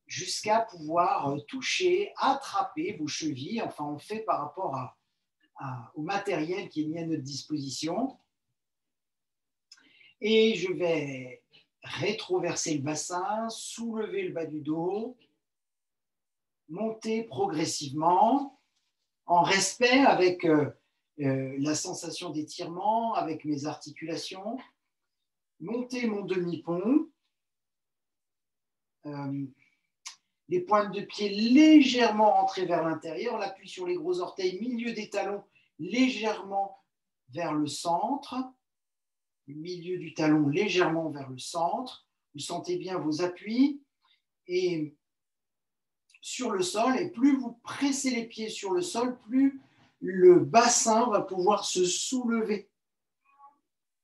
Speaker 1: jusqu'à pouvoir toucher, attraper vos chevilles. Enfin, on fait par rapport au matériel qui est mis à notre disposition. Et je vais rétroverser le bassin, soulever le bas du dos, monter progressivement en respect avec la sensation d'étirement, avec mes articulations, monter mon demi-pont, les pointes de pied légèrement rentrées vers l'intérieur, l'appui sur les gros orteils, milieu des talons légèrement vers le centre, le milieu du talon légèrement vers le centre. Vous sentez bien vos appuis et sur le sol, et plus vous pressez les pieds sur le sol, plus le bassin va pouvoir se soulever.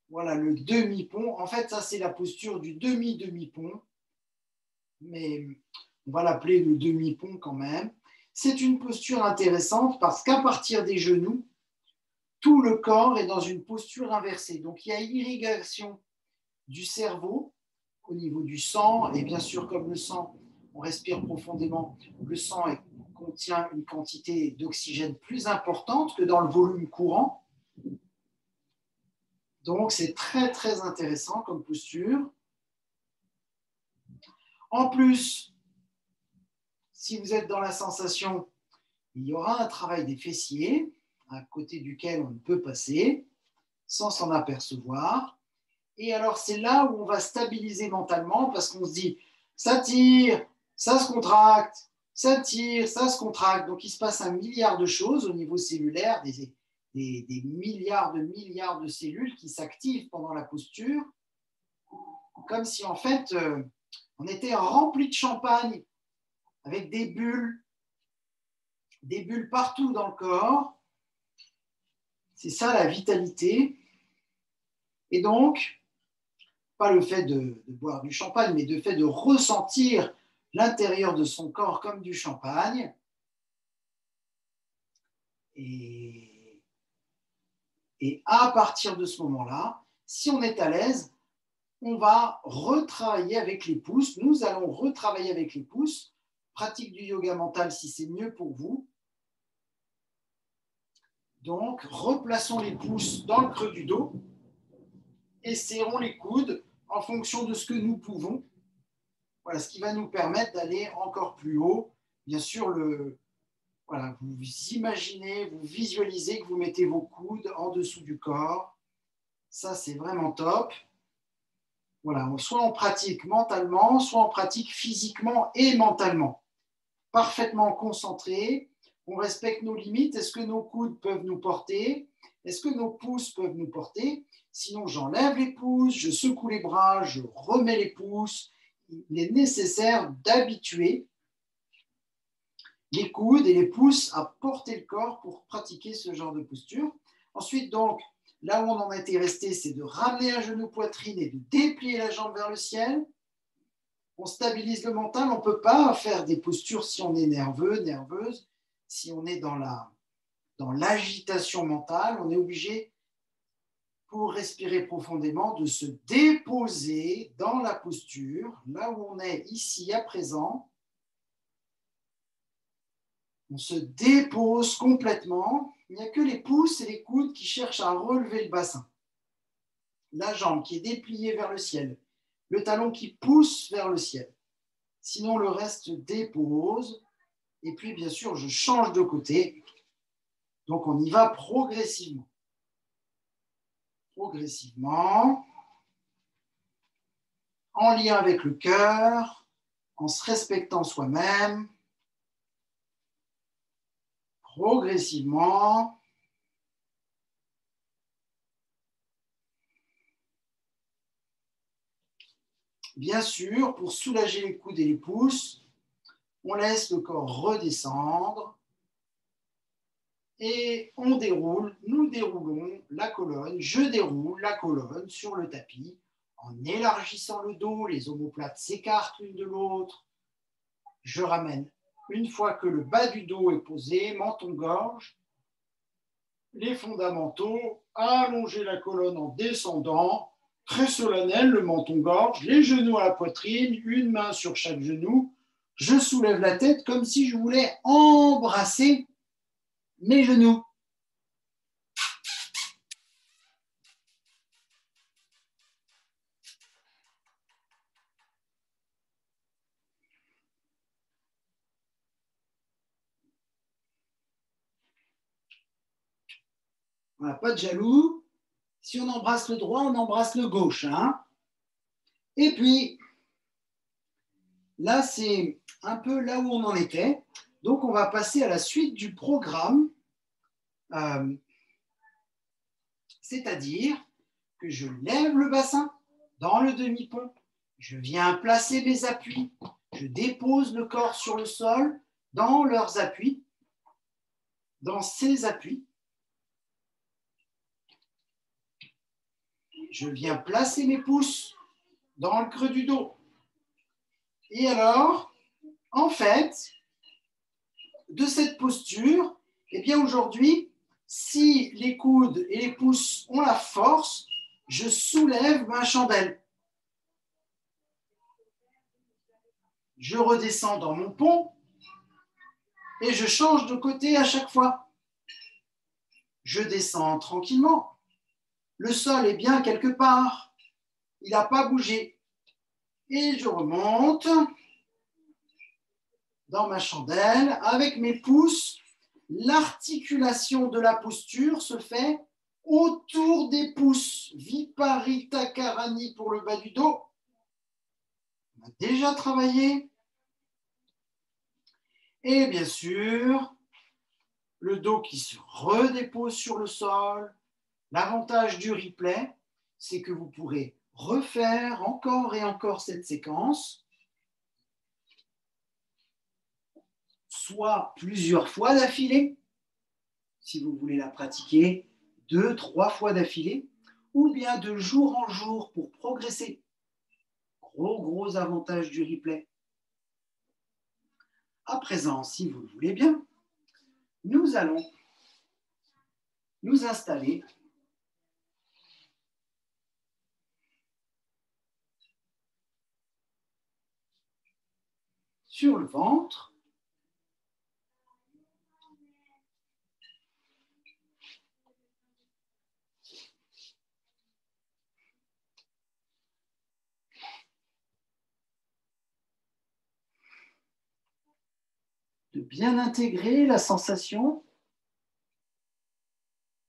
Speaker 1: Voilà le demi-pont. En fait, ça, c'est la posture du demi-demi-pont, mais on va l'appeler le demi-pont quand même. C'est une posture intéressante parce qu'à partir des genoux, tout le corps est dans une posture inversée. Donc, il y a irrigation du cerveau au niveau du sang, et bien sûr, comme le sang, on respire profondément, le sang contient une quantité d'oxygène plus importante que dans le volume courant. Donc, c'est très, très intéressant comme posture. En plus, si vous êtes dans la sensation, il y aura un travail des fessiers, à côté duquel on ne peut passer, sans s'en apercevoir. Et alors, c'est là où on va stabiliser mentalement, parce qu'on se dit, ça tire, ça se contracte, ça tire, ça se contracte. Donc, il se passe un milliard de choses au niveau cellulaire, des milliards de cellules qui s'activent pendant la posture, comme si, en fait, on était rempli de champagne, avec des bulles partout dans le corps. C'est ça la vitalité. Et donc, pas le fait de boire du champagne, mais le fait de ressentir l'intérieur de son corps comme du champagne. Et à partir de ce moment-là, si on est à l'aise, on va retravailler avec les pouces. Nous allons retravailler avec les pouces. Pratique du yoga mental si c'est mieux pour vous. Donc, replaçons les pouces dans le creux du dos et serrons les coudes en fonction de ce que nous pouvons. Voilà, ce qui va nous permettre d'aller encore plus haut. Bien sûr, voilà, vous imaginez, vous visualisez que vous mettez vos coudes en dessous du corps. Ça, c'est vraiment top. Voilà, soit on pratique mentalement, soit on pratique physiquement et mentalement. Parfaitement concentré, on respecte nos limites. Est-ce que nos coudes peuvent nous porter? Est-ce que nos pouces peuvent nous porter? Sinon, j'enlève les pouces, je secoue les bras, je remets les pouces. Il est nécessaire d'habituer les coudes et les pouces à porter le corps pour pratiquer ce genre de posture. Ensuite, donc, là où on en était resté, c'est de ramener un genou poitrine et de déplier la jambe vers le ciel. On stabilise le mental. On ne peut pas faire des postures si on est nerveux, nerveuse. Si on est dans l'agitation mentale, on est obligé, pour respirer profondément, de se déposer dans la posture, là où on est ici à présent. On se dépose complètement. Il n'y a que les pouces et les coudes qui cherchent à relever le bassin. La jambe qui est dépliée vers le ciel. Le talon qui pousse vers le ciel. Sinon, le reste dépose. Et puis, bien sûr, je change de côté. Donc, on y va progressivement. Progressivement. En lien avec le cœur. En se respectant soi-même. Progressivement. Bien sûr, pour soulager les coudes et les pouces, on laisse le corps redescendre et on déroule, nous déroulons la colonne, je déroule la colonne sur le tapis en élargissant le dos, les omoplates s'écartent l'une de l'autre. Je ramène, une fois que le bas du dos est posé, menton-gorge, les fondamentaux, allonger la colonne en descendant, très solennel, le menton-gorge, les genoux à la poitrine, une main sur chaque genou. Je soulève la tête comme si je voulais embrasser mes genoux. Voilà, pas de jaloux. Si on embrasse le droit, on embrasse le gauche. Hein. Et puis, là, c'est un peu là où on en était. Donc, on va passer à la suite du programme. C'est-à-dire que je lève le bassin dans le demi-pont. Je viens placer mes appuis. Je dépose le corps sur le sol dans leurs appuis, dans ces appuis. Je viens placer mes pouces dans le creux du dos. Et alors, en fait, de cette posture, eh bien aujourd'hui, si les coudes et les pouces ont la force, je soulève ma chandelle. Je redescends dans mon pont et je change de côté à chaque fois. Je descends tranquillement. Le sol est bien quelque part. Il n'a pas bougé. Et je remonte dans ma chandelle avec mes pouces. L'articulation de la posture se fait autour des pouces. Viparita Karani pour le bas du dos. On a déjà travaillé. Et bien sûr, le dos qui se redépose sur le sol. L'avantage du replay, c'est que vous pourrez refaire encore et encore cette séquence, soit plusieurs fois d'affilée, si vous voulez la pratiquer 2-3 fois d'affilée, ou bien de jour en jour pour progresser. Gros avantage du replay. À présent, si vous le voulez bien, nous allons nous installer sur le ventre. De bien intégrer la sensation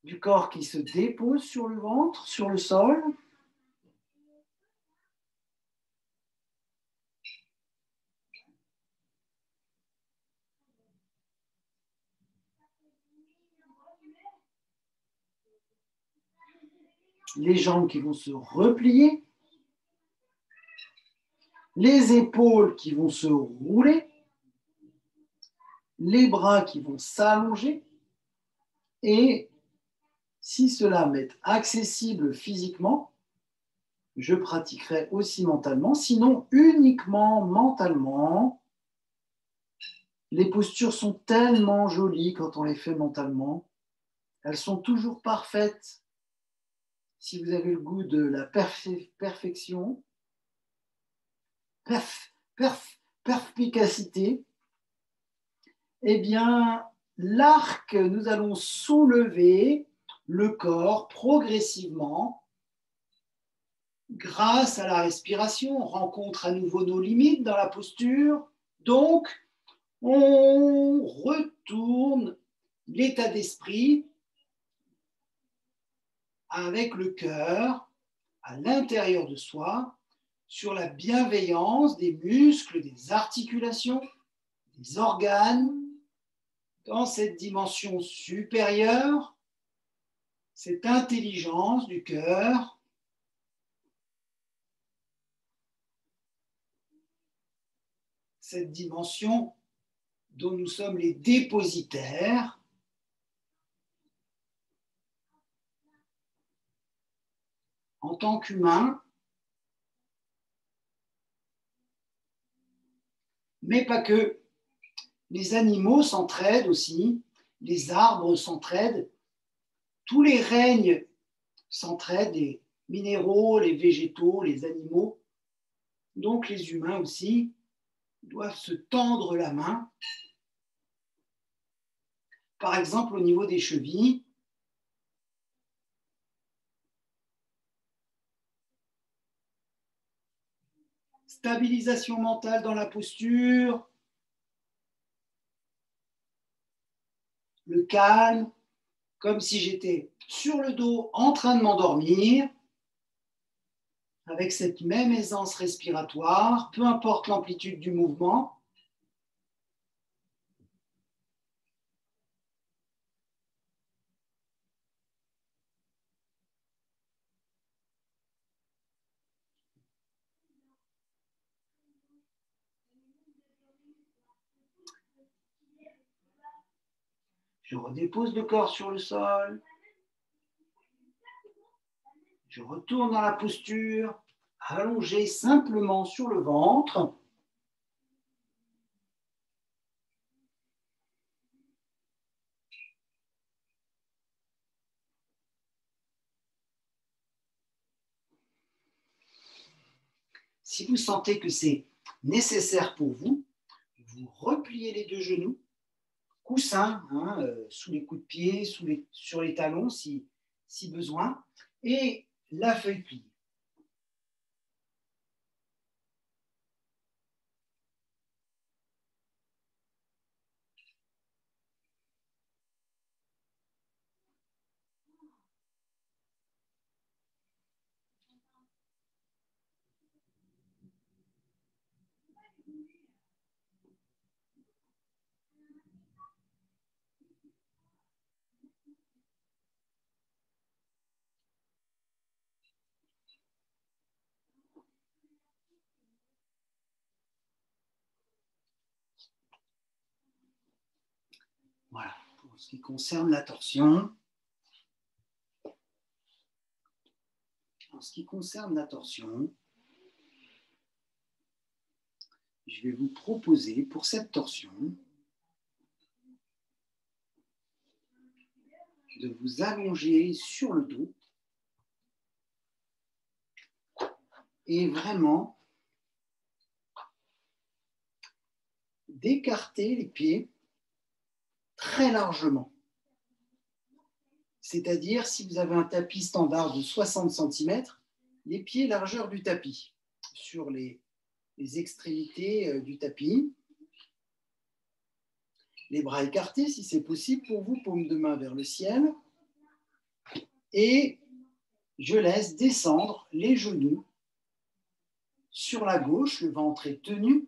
Speaker 1: du corps qui se dépose sur le ventre, sur le sol. Les jambes qui vont se replier, les épaules qui vont se rouler, les bras qui vont s'allonger et si cela m'est accessible physiquement, je pratiquerai aussi mentalement, sinon uniquement mentalement. Les postures sont tellement jolies quand on les fait mentalement. Elles sont toujours parfaites. Si vous avez le goût de la perfection, perspicacité, eh bien, l'arc, nous allons soulever le corps progressivement grâce à la respiration. On rencontre à nouveau nos limites dans la posture. Donc, on retourne l'état d'esprit avec le cœur à l'intérieur de soi sur la bienveillance des muscles, des articulations, des organes, dans cette dimension supérieure, cette intelligence du cœur. cette dimension dont nous sommes les dépositaires. En tant qu'humains, mais pas que. Les animaux s'entraident aussi, les arbres s'entraident, tous les règnes s'entraident, les minéraux, les végétaux, les animaux. Donc les humains aussi doivent se tendre la main. Par exemple, au niveau des chevilles, stabilisation mentale dans la posture, le calme, comme si j'étais sur le dos en train de m'endormir, avec cette même aisance respiratoire, peu importe l'amplitude du mouvement. Je redépose le corps sur le sol. Je retourne dans la posture, allongé simplement sur le ventre. Si vous sentez que c'est nécessaire pour vous, vous repliez les deux genoux, coussin, sous les coups de pied, sur les talons si besoin, et la feuille pliée. Voilà, pour ce qui concerne la torsion. En ce qui concerne la torsion, je vais vous proposer pour cette torsion de vous allonger sur le dos et vraiment d'écarter les pieds très largement. C'est-à-dire, si vous avez un tapis standard de 60 cm, les pieds largeur du tapis, sur les extrémités du tapis. Les bras écartés, si c'est possible pour vous, paume de main vers le ciel. Et je laisse descendre les genoux sur la gauche, le ventre est tenu,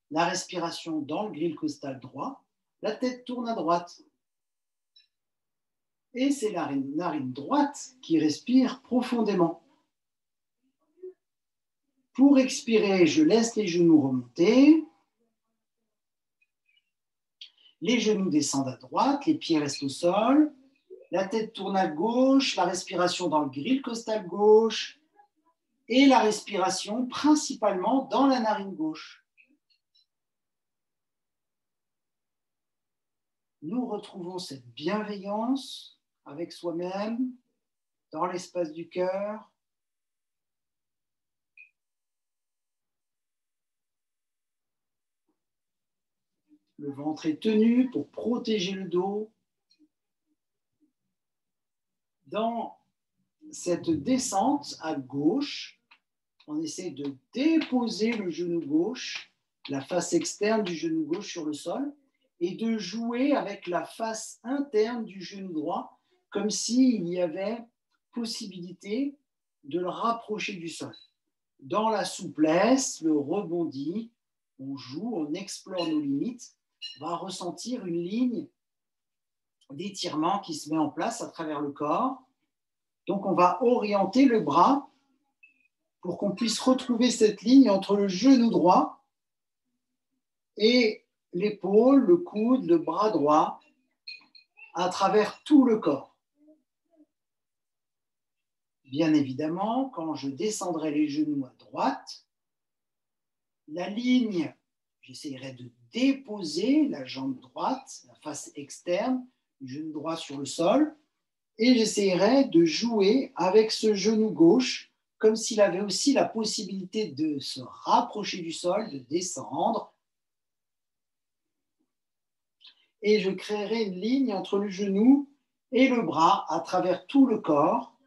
Speaker 1: la respiration dans le grille costal droit, la tête tourne à droite. Et c'est la narine droite qui respire profondément. Pour expirer, je laisse les genoux remonter. Les genoux descendent à droite, les pieds restent au sol. La tête tourne à gauche, la respiration dans le grille costal gauche et la respiration principalement dans la narine gauche. Nous retrouvons cette bienveillance avec soi-même, dans l'espace du cœur. Le ventre est tenu pour protéger le dos. Dans cette descente à gauche, on essaie de déposer le genou gauche, la face externe du genou gauche sur le sol, et de jouer avec la face interne du genou droit, comme s'il y avait possibilité de le rapprocher du sol. Dans la souplesse, le rebondi, on joue, on explore nos limites, on va ressentir une ligne d'étirement qui se met en place à travers le corps. Donc, on va orienter le bras pour qu'on puisse retrouver cette ligne entre le genou droit et l'épaule, le coude, le bras droit à travers tout le corps. Bien évidemment, quand je descendrai les genoux à droite, la ligne, j'essaierai de déposer la jambe droite, la face externe, le genou droit sur le sol, et j'essaierai de jouer avec ce genou gauche, comme s'il avait aussi la possibilité de se rapprocher du sol, de descendre. Et je créerai une ligne entre le genou et le bras à travers tout le corps,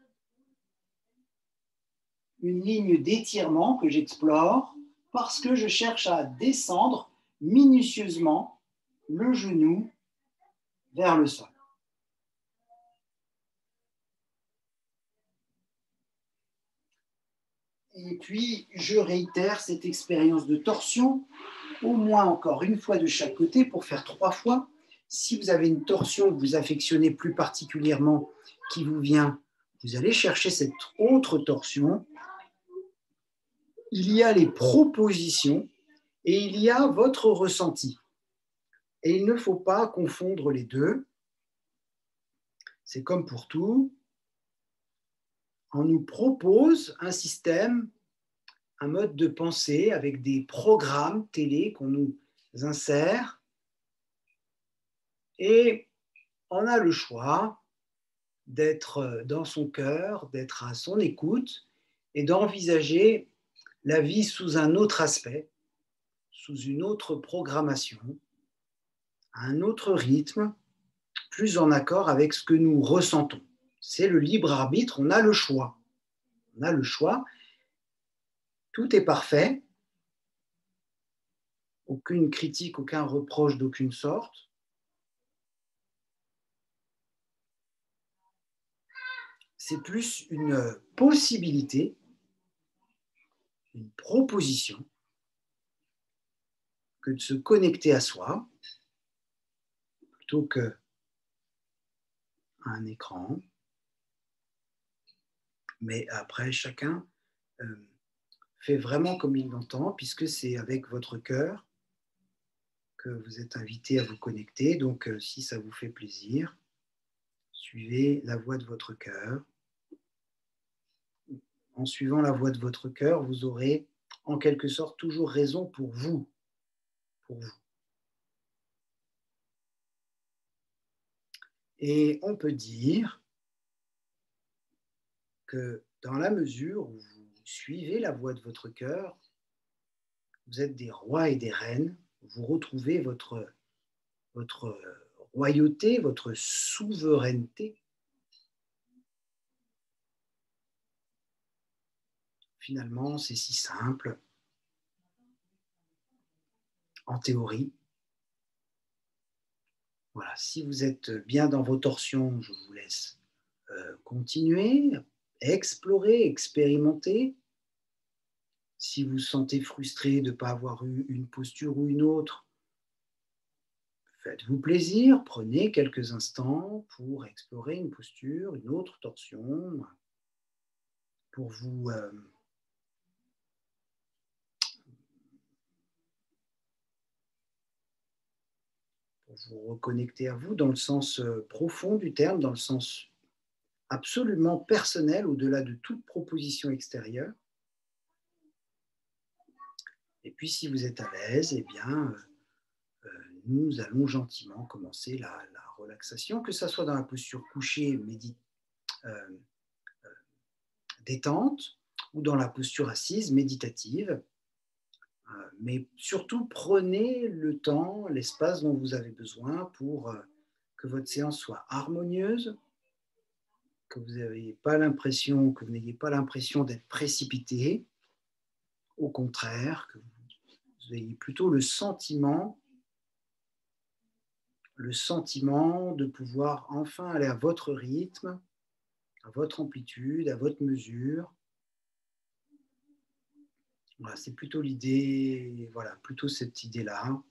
Speaker 1: une ligne d'étirement que j'explore parce que je cherche à descendre minutieusement le genou vers le sol. Et puis, je réitère cette expérience de torsion, au moins encore une fois de chaque côté pour faire 3 fois. Si vous avez une torsion que vous affectionnez plus particulièrement qui vous vient, vous allez chercher cette autre torsion. Il y a les propositions et il y a votre ressenti. Et il ne faut pas confondre les deux. C'est comme pour tout. On nous propose un système, un mode de pensée avec des programmes télé qu'on nous insère. Et on a le choix d'être dans son cœur, d'être à son écoute et d'envisager la vie sous un autre aspect, sous une autre programmation, à un autre rythme, plus en accord avec ce que nous ressentons. C'est le libre arbitre, on a le choix. On a le choix. Tout est parfait. Aucune critique, aucun reproche d'aucune sorte. C'est plus une possibilité, une proposition, que de se connecter à soi, plutôt qu'à un écran. Mais après, chacun fait vraiment comme il l'entend, puisque c'est avec votre cœur que vous êtes invité à vous connecter. Donc, si ça vous fait plaisir, suivez la voix de votre cœur. En suivant la voix de votre cœur, vous aurez en quelque sorte toujours raison pour vous. Pour vous. Et on peut dire que dans la mesure où vous suivez la voix de votre cœur, vous êtes des rois et des reines, vous retrouvez votre royauté, votre souveraineté. Finalement, c'est si simple. En théorie, voilà, si vous êtes bien dans vos torsions, je vous laisse continuer, explorer, expérimenter. Si vous vous sentez frustré de ne pas avoir eu une posture ou une autre, faites-vous plaisir, prenez quelques instants pour explorer une posture, une autre torsion, pour vous reconnecter à vous dans le sens profond du terme, dans le sens absolument personnel, au-delà de toute proposition extérieure. Et puis, si vous êtes à l'aise, eh bien, nous allons gentiment commencer la relaxation, que ce soit dans la posture couchée, détente, ou dans la posture assise, méditative. Mais surtout, prenez le temps, l'espace dont vous avez besoin pour que votre séance soit harmonieuse, que vous n'ayez pas l'impression d'être précipité. Au contraire, que vous ayez plutôt le sentiment de pouvoir enfin aller à votre rythme, à votre amplitude, à votre mesure. Voilà, c'est plutôt l'idée, voilà, plutôt cette idée-là.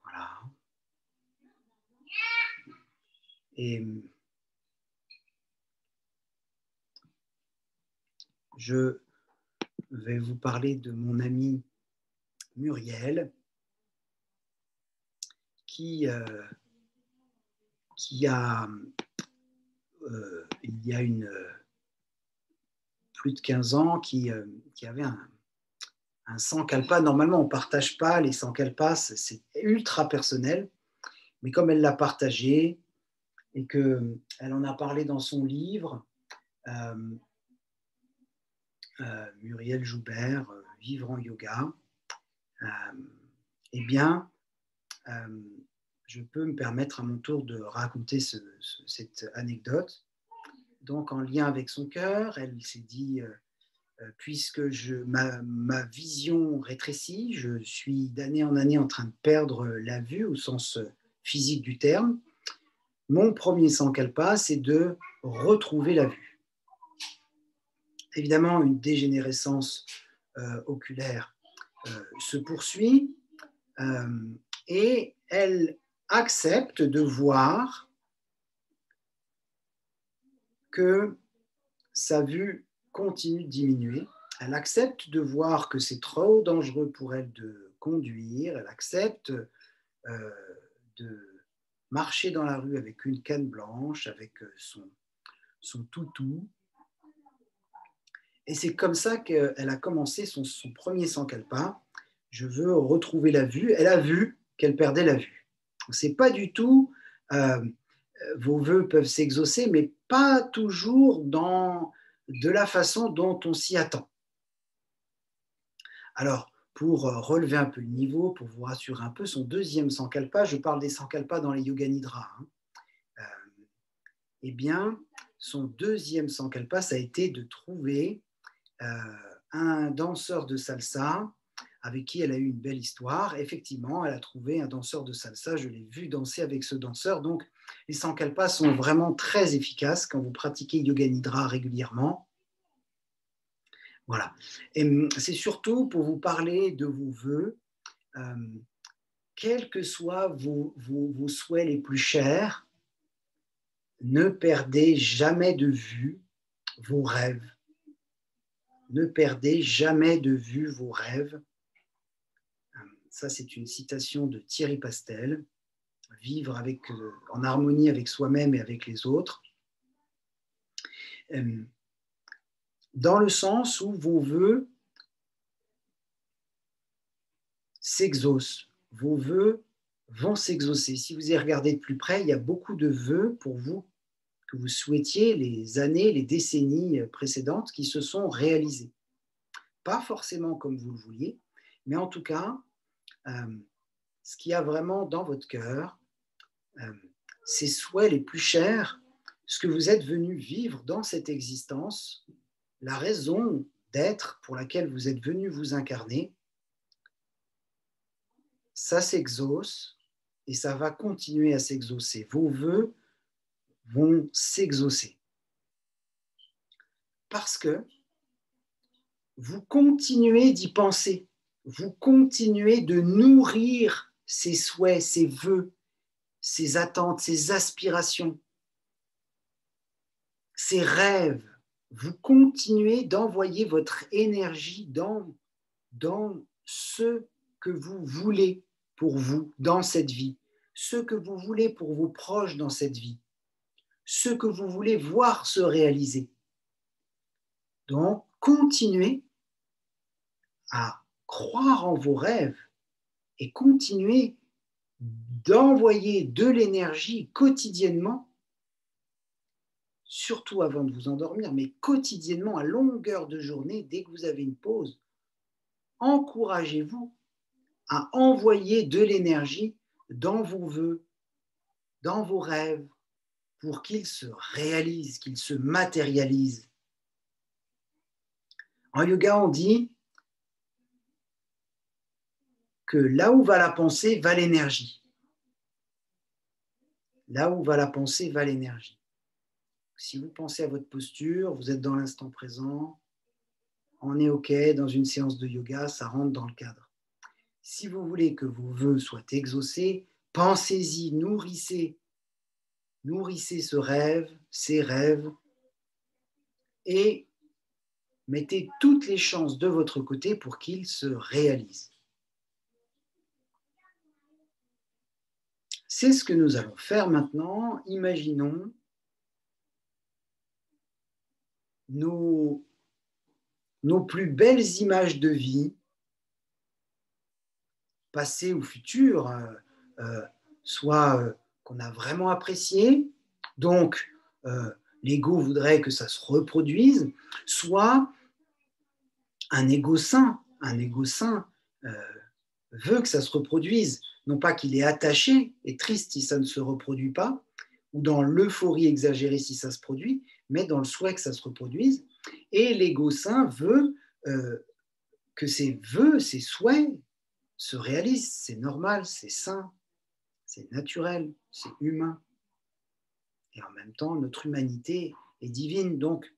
Speaker 1: Voilà. Et je vais vous parler de mon amie Muriel, qui a, il y a plus de 15 ans, qui avait un sankalpa. Normalement, on ne partage pas les sankalpas, c'est ultra personnel, mais comme elle l'a partagé et qu'elle en a parlé dans son livre, Muriel Joubert, Vivre en yoga, eh bien, je peux me permettre à mon tour de raconter cette anecdote. Donc, en lien avec son cœur, elle s'est dit, puisque ma vision rétrécit, je suis d'année en année en train de perdre la vue au sens physique du terme, mon premier sankalpa, c'est de retrouver la vue. Évidemment, une dégénérescence oculaire se poursuit et elle accepte de voir que sa vue continue de diminuer. Elle accepte de voir que c'est trop dangereux pour elle de conduire. Elle accepte de marcher dans la rue avec une canne blanche, avec son toutou. Et c'est comme ça qu'elle a commencé son premier sankalpa. Je veux retrouver la vue. Elle a vu qu'elle perdait la vue. C'est pas du tout vos vœux peuvent s'exaucer, mais pas toujours de la façon dont on s'y attend. Alors, pour relever un peu le niveau, pour vous rassurer un peu, son deuxième sankalpa, je parle des sankalpas dans les Yoga Nidra, eh bien, son deuxième sankalpa, ça a été de trouver un danseur de salsa avec qui elle a eu une belle histoire. Effectivement, elle a trouvé un danseur de salsa, je l'ai vu danser avec ce danseur. Donc, les sankalpas sont vraiment très efficaces quand vous pratiquez Yoga Nidra régulièrement. Voilà. Et c'est surtout pour vous parler de vos vœux, quels que soient vos souhaits les plus chers, ne perdez jamais de vue vos rêves. Ne perdez jamais de vue vos rêves. Ça, c'est une citation de Thierry Pastel. Vivre en harmonie avec soi-même et avec les autres. Dans le sens où vos vœux s'exaucent. Vos vœux vont s'exaucer. Si vous y regardez de plus près, il y a beaucoup de vœux pour vous que vous souhaitiez les années, les décennies précédentes qui se sont réalisés. Pas forcément comme vous le vouliez, mais en tout cas, ce qu'il y a vraiment dans votre cœur, ces souhaits les plus chers, ce que vous êtes venu vivre dans cette existence, la raison d'être pour laquelle vous êtes venu vous incarner, ça s'exauce et ça va continuer à s'exaucer. Vos vœux vont s'exaucer. Parce que vous continuez d'y penser, vous continuez de nourrir ces souhaits, ces vœux, ces attentes, ces aspirations, ces rêves. Vous continuez d'envoyer votre énergie dans ce que vous voulez pour vous dans cette vie, ce que vous voulez pour vos proches dans cette vie, ce que vous voulez voir se réaliser. Donc, continuez à croire en vos rêves et continuez d'envoyer de l'énergie quotidiennement, surtout avant de vous endormir, mais quotidiennement, à longueur de journée, dès que vous avez une pause, encouragez-vous à envoyer de l'énergie dans vos vœux, dans vos rêves, pour qu'ils se réalisent, qu'ils se matérialisent. En yoga, on dit que là où va la pensée, va l'énergie. Là où va la pensée, va l'énergie. Si vous pensez à votre posture, vous êtes dans l'instant présent, on est OK dans une séance de yoga, ça rentre dans le cadre. Si vous voulez que vos vœux soient exaucés, pensez-y, nourrissez ce rêve, ces rêves, et Mettez toutes les chances de votre côté pour qu'il se réalise. C'est ce que nous allons faire maintenant. Imaginons nos plus belles images de vie, passées ou futures, soit qu'on a vraiment appréciées, donc l'ego voudrait que ça se reproduise, soit un ego sain veut que ça se reproduise, non pas qu'il est attaché et triste si ça ne se reproduit pas, ou dans l'euphorie exagérée si ça se produit, mais dans le souhait que ça se reproduise. Et l'ego sain veut que ses vœux, ses souhaits se réalisent. C'est normal, c'est sain, c'est naturel, c'est humain. Et en même temps, notre humanité est divine, donc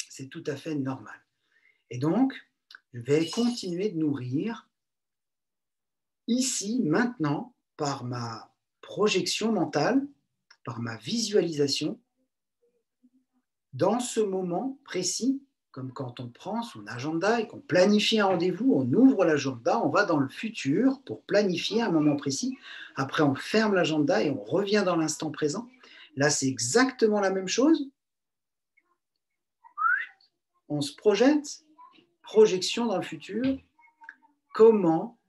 Speaker 1: c'est tout à fait normal. Et donc, je vais continuer de nourrir ici, maintenant, par ma projection mentale, par ma visualisation, dans ce moment précis, comme quand on prend son agenda et qu'on planifie un rendez-vous, on ouvre l'agenda, on va dans le futur pour planifier un moment précis. Après, on ferme l'agenda et on revient dans l'instant présent. Là, c'est exactement la même chose. On se projette, projection dans le futur. Comment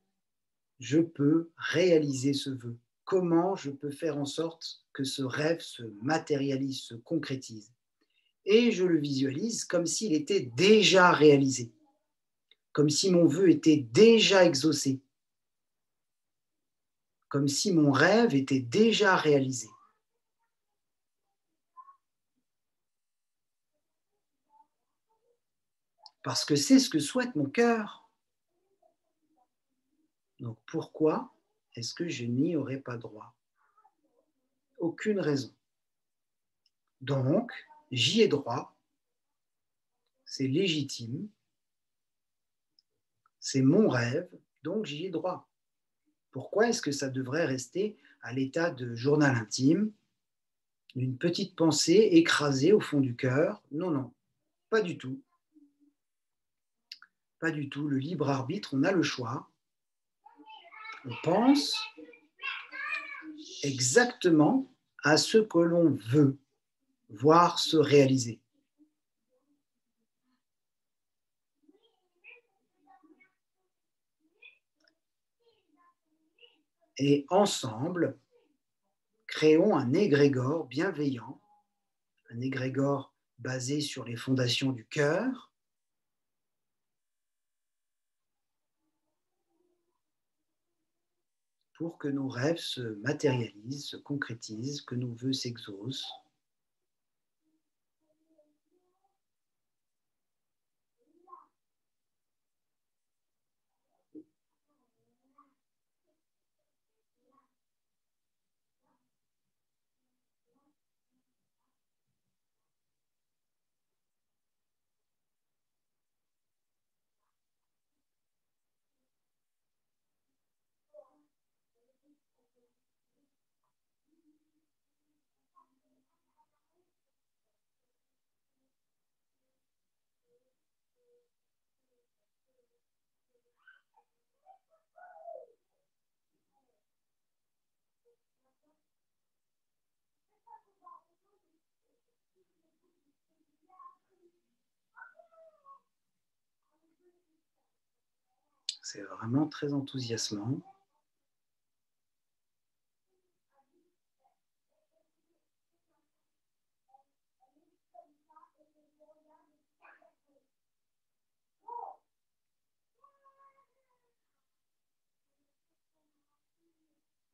Speaker 1: je peux réaliser ce vœu? Comment je peux faire en sorte que ce rêve se matérialise, se concrétise? Et je le visualise comme s'il était déjà réalisé, comme si mon vœu était déjà exaucé, comme si mon rêve était déjà réalisé. Parce que c'est ce que souhaite mon cœur. Donc pourquoi est-ce que je n'y aurais pas droit? Aucune raison. Donc, j'y ai droit, c'est légitime, c'est mon rêve, donc j'y ai droit. Pourquoi est-ce que ça devrait rester à l'état de journal intime, d'une petite pensée écrasée au fond du cœur? Non, non, pas du tout. Pas du tout. Le libre arbitre, on a le choix. On pense exactement à ce que l'on veut voir se réaliser. Et ensemble, créons un égrégore bienveillant, un égrégore basé sur les fondations du cœur, pour que nos rêves se matérialisent, se concrétisent, que nos vœux s'exaucent. C'est vraiment très enthousiasmant.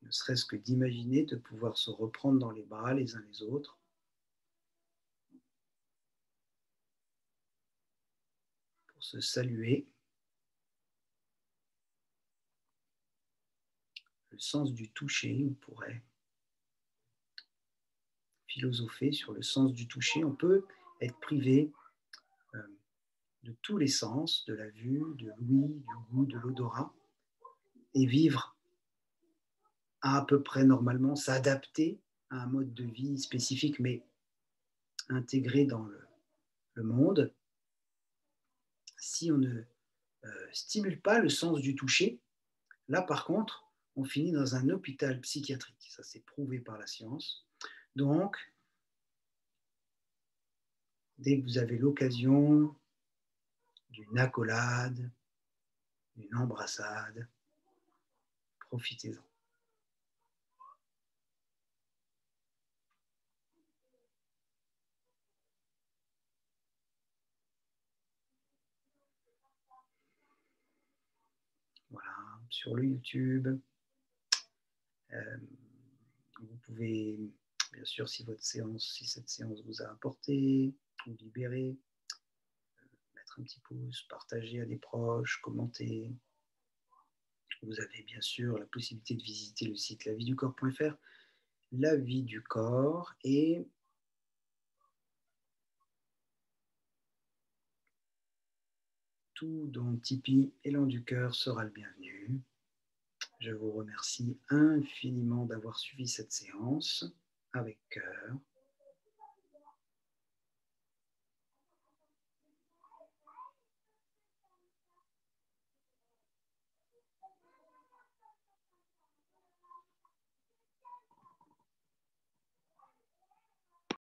Speaker 1: Ne serait-ce que d'imaginer de pouvoir se reprendre dans les bras les uns les autres. Pour se saluer. Le sens du toucher, on pourrait philosopher sur le sens du toucher. On peut être privé de tous les sens, de la vue, de l'ouïe, du goût, de l'odorat, et vivre à peu près normalement, s'adapter à un mode de vie spécifique, mais intégré dans le monde. si on ne stimule pas le sens du toucher, là par contre, on finit dans un hôpital psychiatrique. Ça, c'est prouvé par la science. Donc, dès que vous avez l'occasion d'une accolade, d'une embrassade, profitez-en. Voilà, sur le YouTube. Vous pouvez, bien sûr, si cette séance vous a apporté, vous libérer, mettre un petit pouce, partager à des proches, commenter. Vous avez bien sûr la possibilité de visiter le site laviducorps.fr, la vie du corps, et tout don Tipeee élan du cœur sera le bienvenu. Je vous remercie infiniment d'avoir suivi cette séance avec cœur.